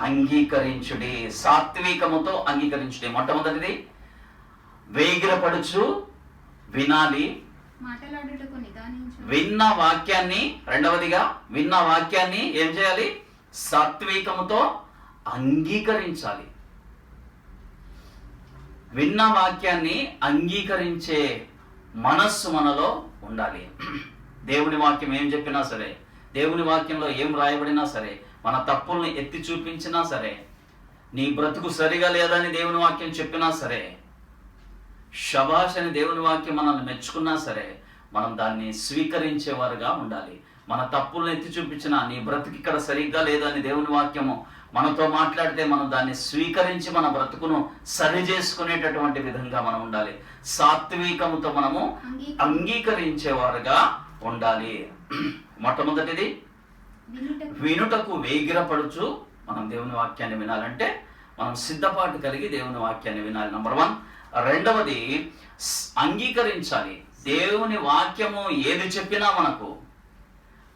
అంగీకరించుడి. సాత్వికముతో అంగీకరించుడి. మొట్టమొదటిది వేగిరపడుచు వినాలి, విన్న వాక్యాన్ని. రెండవదిగా విన్న వాక్యాన్ని ఏం చేయాలి? సాత్వికముతో అంగీకరించాలి. విన్న వాక్యాన్ని అంగీకరించే మనస్సు మనలో ఉండాలి. దేవుని వాక్యం ఏం చెప్పినా సరే, దేవుని వాక్యంలో ఏం రాయబడినా సరే, మన తప్పుల్ని ఎత్తి చూపించినా సరే, నీ బ్రతుకు సరిగా లేదని దేవుని వాక్యం చెప్పినా సరే, శభాష్ అని దేవుని వాక్యం మనల్ని మెచ్చుకున్నా సరే, మనం దాన్ని స్వీకరించేవారుగా ఉండాలి. మన తప్పుల్ని ఎత్తి చూపించినా, నీ బ్రతుకు ఇక్కడ సరిగ్గా లేదని దేవుని వాక్యము మనతో మాట్లాడితే, మనం దాన్ని స్వీకరించి మన బ్రతుకును సరి చేసుకునేటటువంటి విధంగా మనం ఉండాలి. సాత్వికముతో మనము అంగీకరించేవారుగా ఉండాలి. మొట్టమొదటిది వినుటకు వేగిరపడుచు మనం దేవుని వాక్యాన్ని వినాలంటే మనం సిద్ధపాటు కలిగి దేవుని వాక్యాన్ని వినాలి. నంబర్ 1. రెండవది అంగీకరించాలి. దేవుని వాక్యము ఏది చెప్పినా,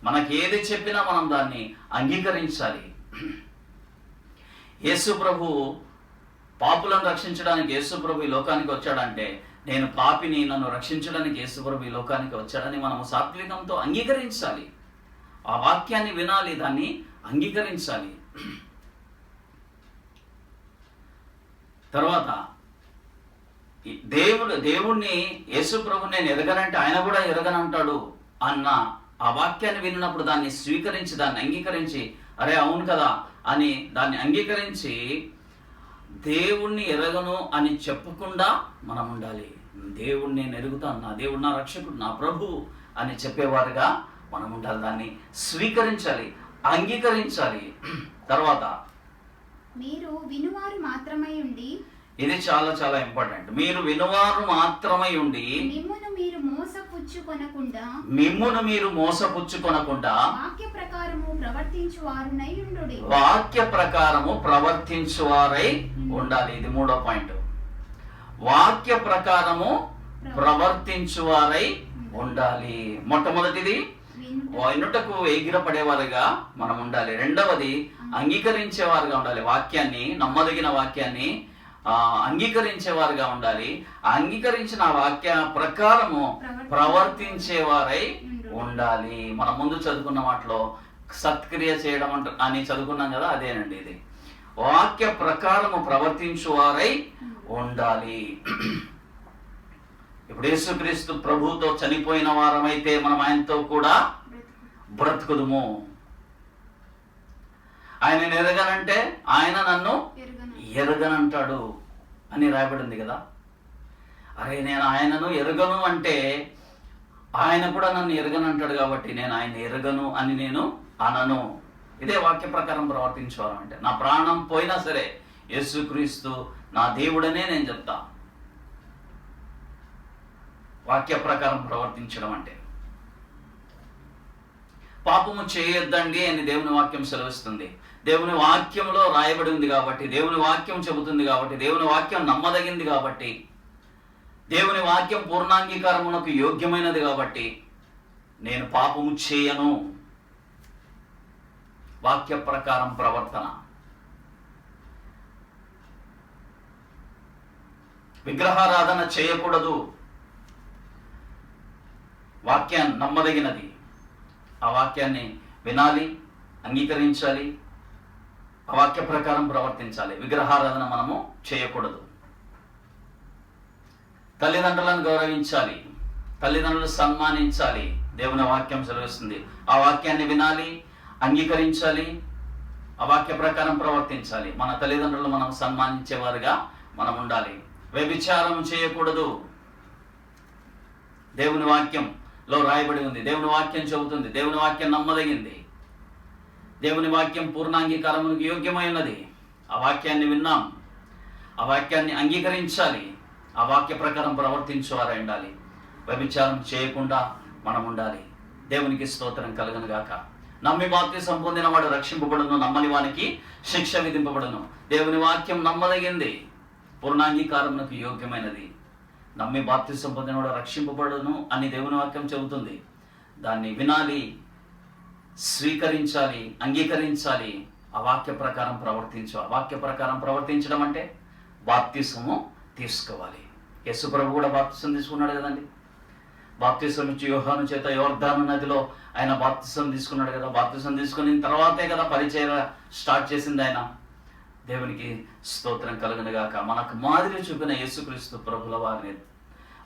మనకి ఏది చెప్పినా మనం దాన్ని అంగీకరించాలి. యేసు ప్రభు పాపులను రక్షించడానికి యేసు ప్రభు ఈ లోకానికి వచ్చాడంటే, నేను పాపిని, నన్ను రక్షించడానికి యేసు ప్రభు ఈ లోకానికి వచ్చాడని మనము సాత్వికంతో అంగీకరించాలి. ఆ వాక్యాన్ని వినాలి, దాన్ని అంగీకరించాలి. తర్వాత దేవుణ్ణి, యేసు ప్రభు నేను ఎరగనంటే ఆయన కూడా ఎరగనంటాడు అన్న ఆ వాక్యాన్ని విన్నప్పుడు దాన్ని స్వీకరించి, దాన్ని అంగీకరించి, అరే అవును కదా అని దాన్ని అంగీకరించి, దేవుణ్ణి ఎరగను అని చెప్పకుండా మనం ఉండాలి. దేవుణ్ణి నేను ఎరుగుతాను, నా దేవుడు నా రక్షకుడు, నా ప్రభు అని చెప్పేవారుగా మనం ఉండాలి. దాన్ని స్వీకరించాలి. అంగీకరించాలి. తర్వాత మీరు వినువారు మాత్రమై ఉండి, ఇది చాలా చాలా ఇంపార్టెంట్. మీరు వినువారు మాత్రమై ఉండి మిమ్మును మీరు మోసపుచ్చుకొనకుండా మిమ్మును మీరు మోసపుచ్చుకొనకుండా వాక్య ప్రకారము ప్రవర్తించువారునై ఉండుడి. వాక్య ప్రకారము ప్రవర్తించువారై ఉండాలి. ఇది 3వ పాయింట్. వాక్య ప్రకారము ప్రవర్తించువారై ఉండాలి. మొట్టమొదటిది వినుటకు ఎగిరపడేవారుగా మనం ఉండాలి. రెండవది అంగీకరించేవారుగా ఉండాలి. వాక్యాన్ని, నమ్మదగిన వాక్యాన్ని అంగీకరించేవారుగా ఉండాలి. అంగీకరించిన వాక్య ప్రకారము ప్రవర్తించేవారై ఉండాలి. మనం ముందు చదువుకున్న వాటిలో సత్క్రియ చేయడం అని చదువుకున్నాం కదా, అదేనండి ఇది. వాక్య ప్రకారము ప్రవర్తించువారై ఉండాలి. ఇప్పుడు యేసుక్రీస్తు ప్రభువుతో చనిపోయిన వారమైతే మనం ఆయనతో కూడా బ్రతుకుదుము. ఆయన ఎరగనంటే ఆయన నన్ను ఎరగనంటాడు అని రాయబడింది కదా. అరే నేను ఆయనను ఎరగను అంటే ఆయన కూడా నన్ను ఎరగనంటాడు కాబట్టి నేను ఆయన ఎరగను అని నేను అనను. ఇదే వాక్య ప్రకారం ప్రవర్తించేవారు అంటే. నా ప్రాణం పోయినా సరే యేసుక్రీస్తు నా దేవుడనే నేను చెప్తా. వాక్య ప్రకారం ప్రవర్తించడం అంటే పాపము చేయొద్దండి అని దేవుని వాక్యం సెలవిస్తుంది. దేవుని వాక్యంలో రాయబడి ఉంది కాబట్టి, దేవుని వాక్యం చెబుతుంది కాబట్టి, దేవుని వాక్యం నమ్మదగింది కాబట్టి, దేవుని వాక్యం పూర్ణాంగీకారమునకు యోగ్యమైనది కాబట్టి నేను పాపము చేయను. వాక్య ప్రకారం ప్రవర్తన. విగ్రహారాధన చేయకూడదు. వాక్యాన్ని నమ్మదగినది, ఆ వాక్యాన్ని వినాలి, అంగీకరించాలి, ఆ వాక్య ప్రకారం ప్రవర్తించాలి. విగ్రహారాధన మనము చేయకూడదు. తల్లిదండ్రులను గౌరవించాలి, తల్లిదండ్రులు సన్మానించాలి. దేవుని వాక్యం సెలవిస్తుంది. ఆ వాక్యాన్ని వినాలి, అంగీకరించాలి, ఆ వాక్య ప్రకారం ప్రవర్తించాలి. మన తల్లిదండ్రులు మనం సన్మానించేవారుగా మనం ఉండాలి. వ్యభిచారం చేయకూడదు. దేవుని వాక్యంలో రాయబడి ఉంది. దేవుని వాక్యం చెబుతుంది. దేవుని వాక్యం నమ్మదగింది. దేవుని వాక్యం పూర్ణాంగీకారమునికి యోగ్యమైనది. ఆ వాక్యాన్ని విన్నాం, ఆ వాక్యాన్ని అంగీకరించాలి, ఆ వాక్య ప్రకారం ప్రవర్తించేవారై ఉండాలి. వ్యభిచారం చేయకుండా మనం ఉండాలి. దేవునికి స్తోత్రం కలుగును గాక. నమ్మి బాప్తిసం పొందిన వాడు రక్షింపబడును, నమ్మని వానికి శిక్ష విధింపబడును. దేవుని వాక్యం నమ్మదగింది, పూర్ణాంగీకారమునకు యోగ్యమైనది. నమ్మి బాప్తిసం పొందినవాడు రక్షింపబడును అని దేవుని వాక్యం చెబుతుంది. దాన్ని వినాలి, స్వీకరించాలి, అంగీకరించాలి, ఆ వాక్య ప్రకారం ప్రవర్తించాలి. వాక్య ప్రకారం ప్రవర్తించడం అంటే బాప్తిసము తీసుకోవాలి. యేసు ప్రభు కూడా బాప్తిసం తీసుకున్నాడు కదండి. బాప్తిసం నుంచి యోహాను చేత యోర్దాను నదిలో ఆయన బాప్తిసం తీసుకున్నాడు కదా. బాప్తిసం తీసుకున్న తర్వాతే కదా పరిచర్య స్టార్ట్ చేసింది ఆయన. దేవునికి స్తోత్రం కలుగునుగాక. మనకు మాదిరి చూపిన యేసుక్రీస్తు ప్రభుల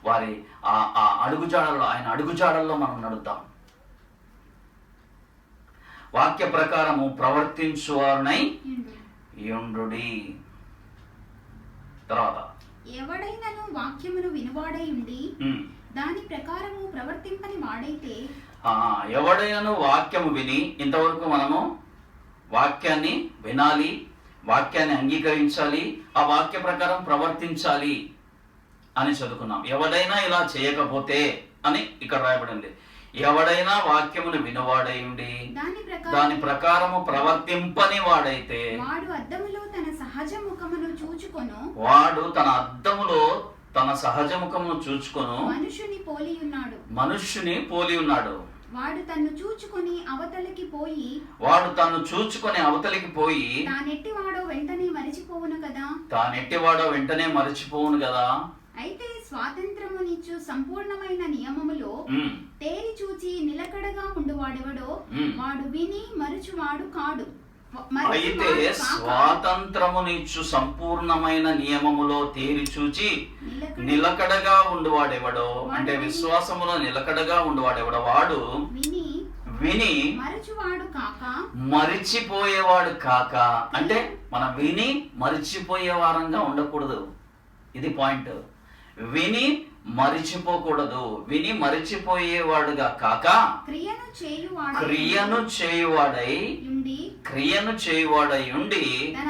వారి ఆ అడుగుజాడల్లో, ఆయన అడుగుజాడల్లో మనం నడుద్దాం. వాక్య ప్రకారము ప్రవర్తించువారునై యుండుడి. తర్వాత ఎవడైనను వాక్యమును వినువాడై ఉండి దాని ప్రకారము ప్రవర్తింపని వాడైతే, ఎవడైనను వాక్యము విని, ఇంతవరకు మనము వాక్యాన్ని వినాలి, వాక్యాన్ని అంగీకరించాలి, ఆ వాక్య ప్రకారం ప్రవర్తించాలి అని చదువుకున్నాం. ఎవడైనా ఇలా చేయకపోతే అని ఇక్కడ రాయబడింది. ఎవడైనా వాక్యమును వినువాడై ఉండి దాని ప్రకారము ప్రవర్తింపని వాడైతే వాడు అద్దములో తన సహజ ముఖమును చూచుకొను, వాడు తన అద్దములో తన సహజ ముఖమును చూచుకొను మనుషుని పోలి ఉన్నాడు. మనుష్యుని పోలి ఉన్నాడు. వాడు తన్ను చూచుకొని అవతలికి పోయి, వాడు తన్ను చూచుకొని అవతలికి పోయి తానెట్టివాడో వెంటనే మరిచిపోవును కదా. తానెట్టివాడో వెంటనే మరిచిపోవును కదా. అయితే స్వాతంత్రమునిచ్చు సంపూర్ణమైన నియమములో తేరి చూచి నిలకడగా ఉండువాడెవడో వాడు విని మరచువాడు కాడు. అయితే స్వాతంత్రమునిచ్చు సంపూర్ణమైన నియమములో తేరి చూచి నిలకడగా ఉండువాడెవడో, అంటే విశ్వాసములో నిలకడగా ఉండువాడెవడో వాడు విని మరచువాడు కాక మరిచిపోయేవాడు కాక. అంటే మనం విని మరిచిపోయే వారంగా ఉండకూడదు. ఇది పాయింట్. విని మరిచిపోకూడదు. విని మరిచిపోయేవాడుగా కాక క్రియను చేయువాడై ఉండి తన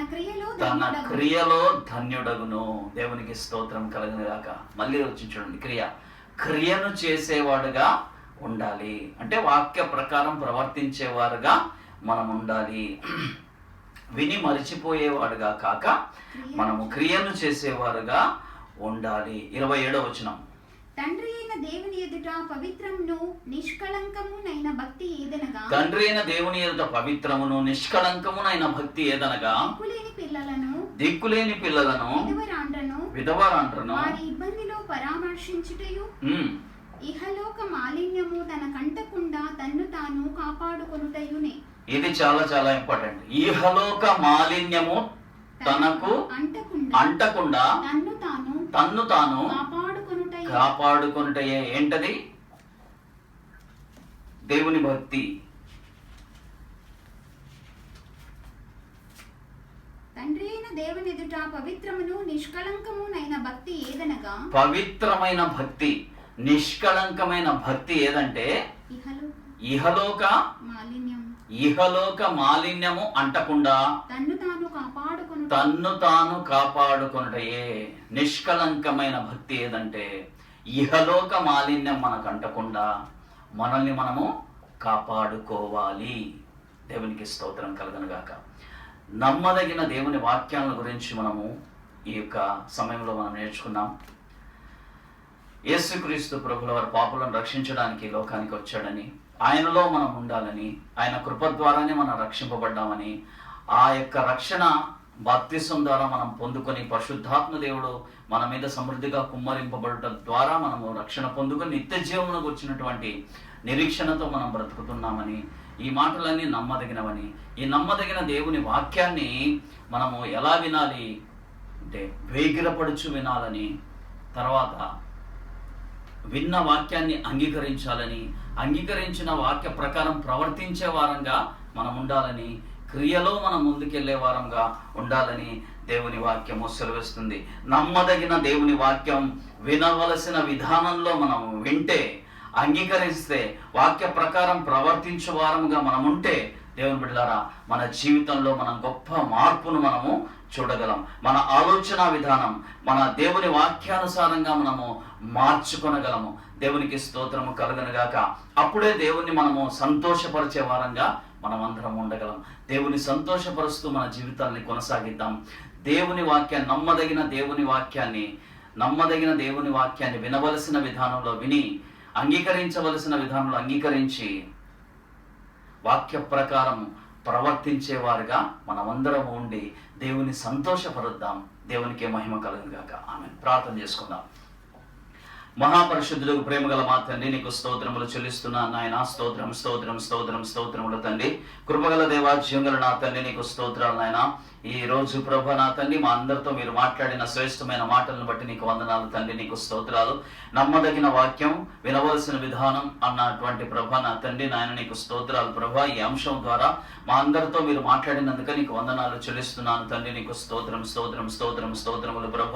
క్రియలో ధన్యుడగును. దేవునికి స్తోత్రం కలుగును గాక. మళ్ళీ వచ్చి చూడండి, క్రియను చేసేవాడుగా ఉండాలి అంటే వాక్య ప్రకారం ప్రవర్తించేవారుగా మనం ఉండాలి. విని మరిచిపోయేవాడుగా కాక మనము క్రియను చేసేవారుగా ఉండాలి. 27వ వచనం, తండ్రి అయిన దేవుని ఎదుట పవిత్రమును నిష్కళంకమునైన భక్తి ఏదనగా, తండ్రి అయిన దేవుని ఎదుట పవిత్రమును నిష్కళంకమునైన భక్తి ఏదనగా, దిక్కులేని పిల్లలను విధవరాండ్రను వారి ఇబ్బందిలో పరామర్శించుటయు, ఇహలోక మాలిన్యము తన కంటకుండా తన్ను తాను కాపాడుకొనుటయునే. ఇది చాలా చాలా ఇంపార్టెంట్. ఇహలోక మాలిన్యము తనకు అంటకుండా తన్ను తాను కాపాడుకొనుటయే. ఏంటది? దేవుని భక్తి. తండ్రి అయిన దేవుని ఎదుట పవిత్రమును నిష్కళంకమునైన భక్తి ఏదనగా, పవిత్రమైన భక్తి నిష్కళంకమైన భక్తి ఏదంటే ఇహలోక మాలిన్యము అంటకుండా తన్ను తాను కాపాడుకొనుటయే. నిష్కళంకమైన భక్తి ఏదంటే ఇహలోక మాలిన్యం మనకు అంటకుండా మనల్ని మనము కాపాడుకోవాలి. దేవునికి స్తోత్రం కలుగును గాక. నమ్మదగిన దేవుని వాక్యాల గురించి మనము ఈ యొక్క సమయంలో మనం నేర్చుకున్నాం. యేసుక్రీస్తు ప్రభుల వారు పాపులను రక్షించడానికి లోకానికి వచ్చాడని, ఆయనలో మనం ఉండాలని, ఆయన కృప ద్వారానే మనం రక్షింపబడ్డామని, ఆ యొక్క రక్షణ బాప్తిసం ద్వారా మనం పొందుకొని పరిశుద్ధాత్మ దేవుడు మన మీద సమృద్ధిగా కుమ్మరింపబడటం ద్వారా మనము రక్షణ పొందుకొని నిత్య జీవమునకు వచ్చినటువంటి నిరీక్షణతో మనం బ్రతుకుతున్నామని, ఈ మాటలన్నీ నమ్మదగినవని, ఈ నమ్మదగిన దేవుని వాక్యాన్ని మనము ఎలా వినాలి అంటే వేగిరపడుచు వినాలని, తర్వాత విన్న వాక్యాన్ని అంగీకరించాలని, అంగీకరించిన వాక్య ప్రకారం ప్రవర్తించే వారంగా మనం ఉండాలని, క్రియలో మనం ముందుకెళ్లే వారంగా ఉండాలని దేవుని వాక్యము సెలవిస్తుంది. నమ్మదగిన దేవుని వాక్యం వినవలసిన విధానంలో మనం వింటే, అంగీకరిస్తే, వాక్య ప్రకారం ప్రవర్తించే వారంగా మనం ఉంటే, దేవుని బిడ్డలారా, మన జీవితంలో మనం గొప్ప మార్పును మనము చూడగలం. మన ఆలోచన విధానం మన దేవుని వాక్యానుసారంగా మనము మార్చుకొనగలము. దేవునికి స్తోత్రము కలుగును గాక. అప్పుడే దేవుణ్ణి మనము సంతోషపరిచే వారంగా మనం అందరం ఉండగలం. దేవుని సంతోషపరుస్తూ మన జీవితాన్ని కొనసాగిద్దాం. దేవుని వాక్యాన్ని, నమ్మదగిన దేవుని వాక్యాన్ని వినవలసిన విధానంలో విని, అంగీకరించవలసిన విధానంలో అంగీకరించి, వాక్య ప్రకారం ప్రవర్తించేవారుగా మనమందరం ఉండి దేవుని సంతోషపరుద్దాం. దేవునికి మహిమ కలుగును గాక. ఆమేన్. ప్రార్థన చేసుకుందాం. మహాపరిశుద్ధులకు ప్రేమగల మా తండ్రి, నీకు స్తోత్రములు చెల్లిస్తున్నాను నాయన. స్తోత్రం స్తోత్రం స్తోత్రం స్తోత్రములు తండ్రి. కృపగల దేవా, జీవగల నా తండ్రి, నీకు స్తోత్రాలు నాయన. ఈ రోజు ప్రభు నా తండ్రి, మా అందరితో మీరు మాట్లాడిన శ్రేష్టమైన మాటలను బట్టి నీకు వందనాలు తండ్రి, నీకు స్తోత్రాలు. నమ్మదగిన వాక్యం వినవలసిన విధానం అన్నటువంటి ప్రభ నా తండ్రి నాయన, నీకు స్తోత్రాలు ప్రభ. ఈ అంశం ద్వారా మా అందరితో మీరు మాట్లాడినందుకు నీకు వందనాలు చెల్లిస్తున్నాను తండ్రి, నీకు స్తోత్రం స్తోత్రం స్తోత్రం స్తోత్రములు ప్రభ.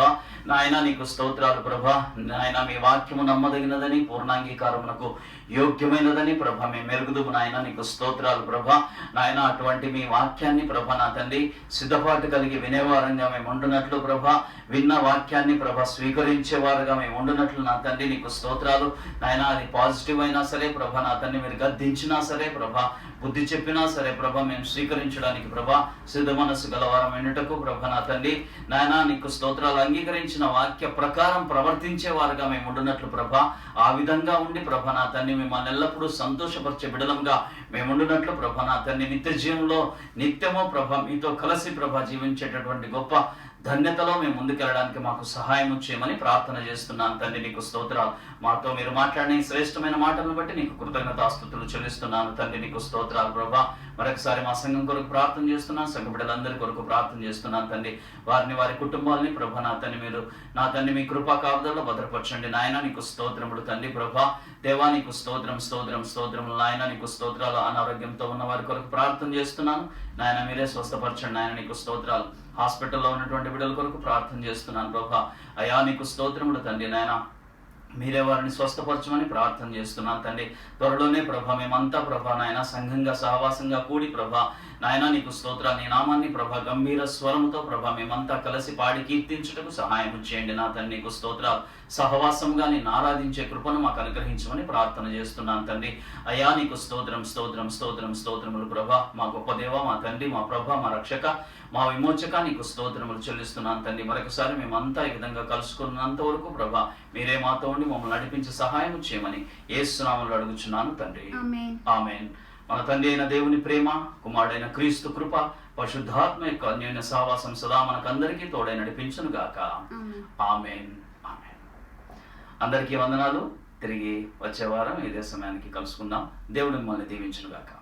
నాయన నీకు స్తోత్రాలు ప్రభ. నాయన మీ వాక్యము నమ్మదగినదని, పూర్ణాంగీకారమునకు యోగ్యమైనదని ప్రభ మేము మెరుగుదుము నాయన, నీకు స్తోత్రాలు ప్రభ. నాయన అటువంటి మీ వాక్యాన్ని ప్రభ నా తండ్రి సిద్ధపాటు కలిగి వినేవారంగా మేము ఉండునట్లు ప్రభ, విన్న వాక్యాన్ని ప్రభ స్వీకరించేవారుగా మేము ఉండునట్లు నా తండ్రి నీకు స్తోత్రాలు నాయన. అది పాజిటివ్ అయినా సరే ప్రభ నా తండ్రి, మీరు గద్దించినా సరే ప్రభ, బుద్ధి చెప్పినా సరే ప్రభ, మేము స్వీకరించడానికి ప్రభ సిద్ధ మనస్సు గలవారం ఎన్నుటకు ప్రభ నా తండ్రి నాయన నీకు స్తోత్రాలు. అంగీకరించిన వాక్య ప్రకారం ప్రవర్తించే వారుగా మేము ఉండునట్లు ప్రభ, ఆ విధంగా ఉండి ప్రభ నా తండ్రి మిమ్మల్ని ఎల్లప్పుడూ సంతోషపరిచే బిడలంగా మేము ఉండునట్లు ప్రభ నా తండ్రి, నిత్య జీవంలో నిత్యమో ప్రభ మీతో కలిసి ప్రభ జీవించేటటువంటి గొప్ప ధన్యతలో మేము ముందుకెళ్ళడానికి మాకు సహాయం చేయమని ప్రార్థన చేస్తున్నాను తండ్రి, నీకు స్తోత్రాలు. మాతో మీరు మాట్లాడిన ఈ శ్రేష్టమైన మాటలను బట్టి నీకు కృతజ్ఞతాస్తుతులు చెల్లిస్తున్నాను తండ్రి, నీకు స్తోత్రాలు ప్రభా. మరొకసారి మా సంఘం కొరకు ప్రార్థన చేస్తున్నాను, సంఘ బిడ్డలందరి కొరకు ప్రార్థన చేస్తున్నాను తండ్రి. వారిని, వారి కుటుంబాలని ప్రభా నా తండ్రి మీరు నా తండ్రి మీ కృపా కాపుదల్లో భద్రపరచండి నాయన, నీకు స్తోత్రములు తండ్రి ప్రభా. దేవా నీకు స్తోత్రం స్తోత్రం స్తోత్రములు నాయన, నీకు స్తోత్రాలు. అనారోగ్యంతో ఉన్న వారి కొరకు ప్రార్థన చేస్తున్నాను నాయన, మీరే స్వస్థపరచండి నాయన, నీకు స్తోత్రాలు. హాస్పిటల్లో ఉన్నటువంటి బిడ్డల కొరకు ప్రార్థన చేస్తున్నాను ప్రభా. అయా నీకు స్తోత్రములు తండ్రి నాయన. మీరే వారిని స్వస్థపరచమని ప్రార్థన చేస్తున్నాను తండ్రి. త్వరలోనే ప్రభా మేమంతా ప్రభా నాయన సంఘంగా సహవాసంగా కూడి ప్రభా నాయన నీకు స్తోత్రాలు, నీ నామాన్ని ప్రభా గంభీర స్వరముతో ప్రభా మేమంతా కలిసి పాడి కీర్తించుటకు సహాయం చేయండి నా తండ్రి. నీకు స్తోత్రాలు. సహవాసంగా నేను ఆరాధించే కృపను మాకు అనుగ్రహించమని ప్రార్థన చేస్తున్నాను తండ్రి. అయ్యా నీకు స్తోత్రం స్తోత్రం స్తోత్రం స్తోత్రములు ప్రభా. మా గొప్ప దేవ, మా తండ్రి, మా ప్రభా, మా రక్షక, మా విమోచక నీకు స్తోత్రములు చెల్లిస్తున్నాను తండ్రి. మరొకసారి మేమంతా ఈ విధంగా కలుసుకున్నంత వరకు ప్రభా మీరే మాతో ఉండి మమ్మల్ని నడిపించి సహాయం చేయమని యేసు నామములో అడుగుచున్నాను తండ్రి. ఆమేన్. ఆమేన్. మన తండ్రి అయిన దేవుని ప్రేమ, కుమారుడైన క్రీస్తు కృప, పరిశుద్ధాత్మ యొక్క అన్యోన్య సహవాసం సదా మనకందరికీ తోడై నడిపించును గాక. ఆమేన్. ఆమేన్. ఆమేన్. అందరికీ వందనాలు. తిరిగి వచ్చే వారం ఇదే సమయానికి కలుసుకుందాం. దేవుడు మిమ్మల్ని దీవించును గాక.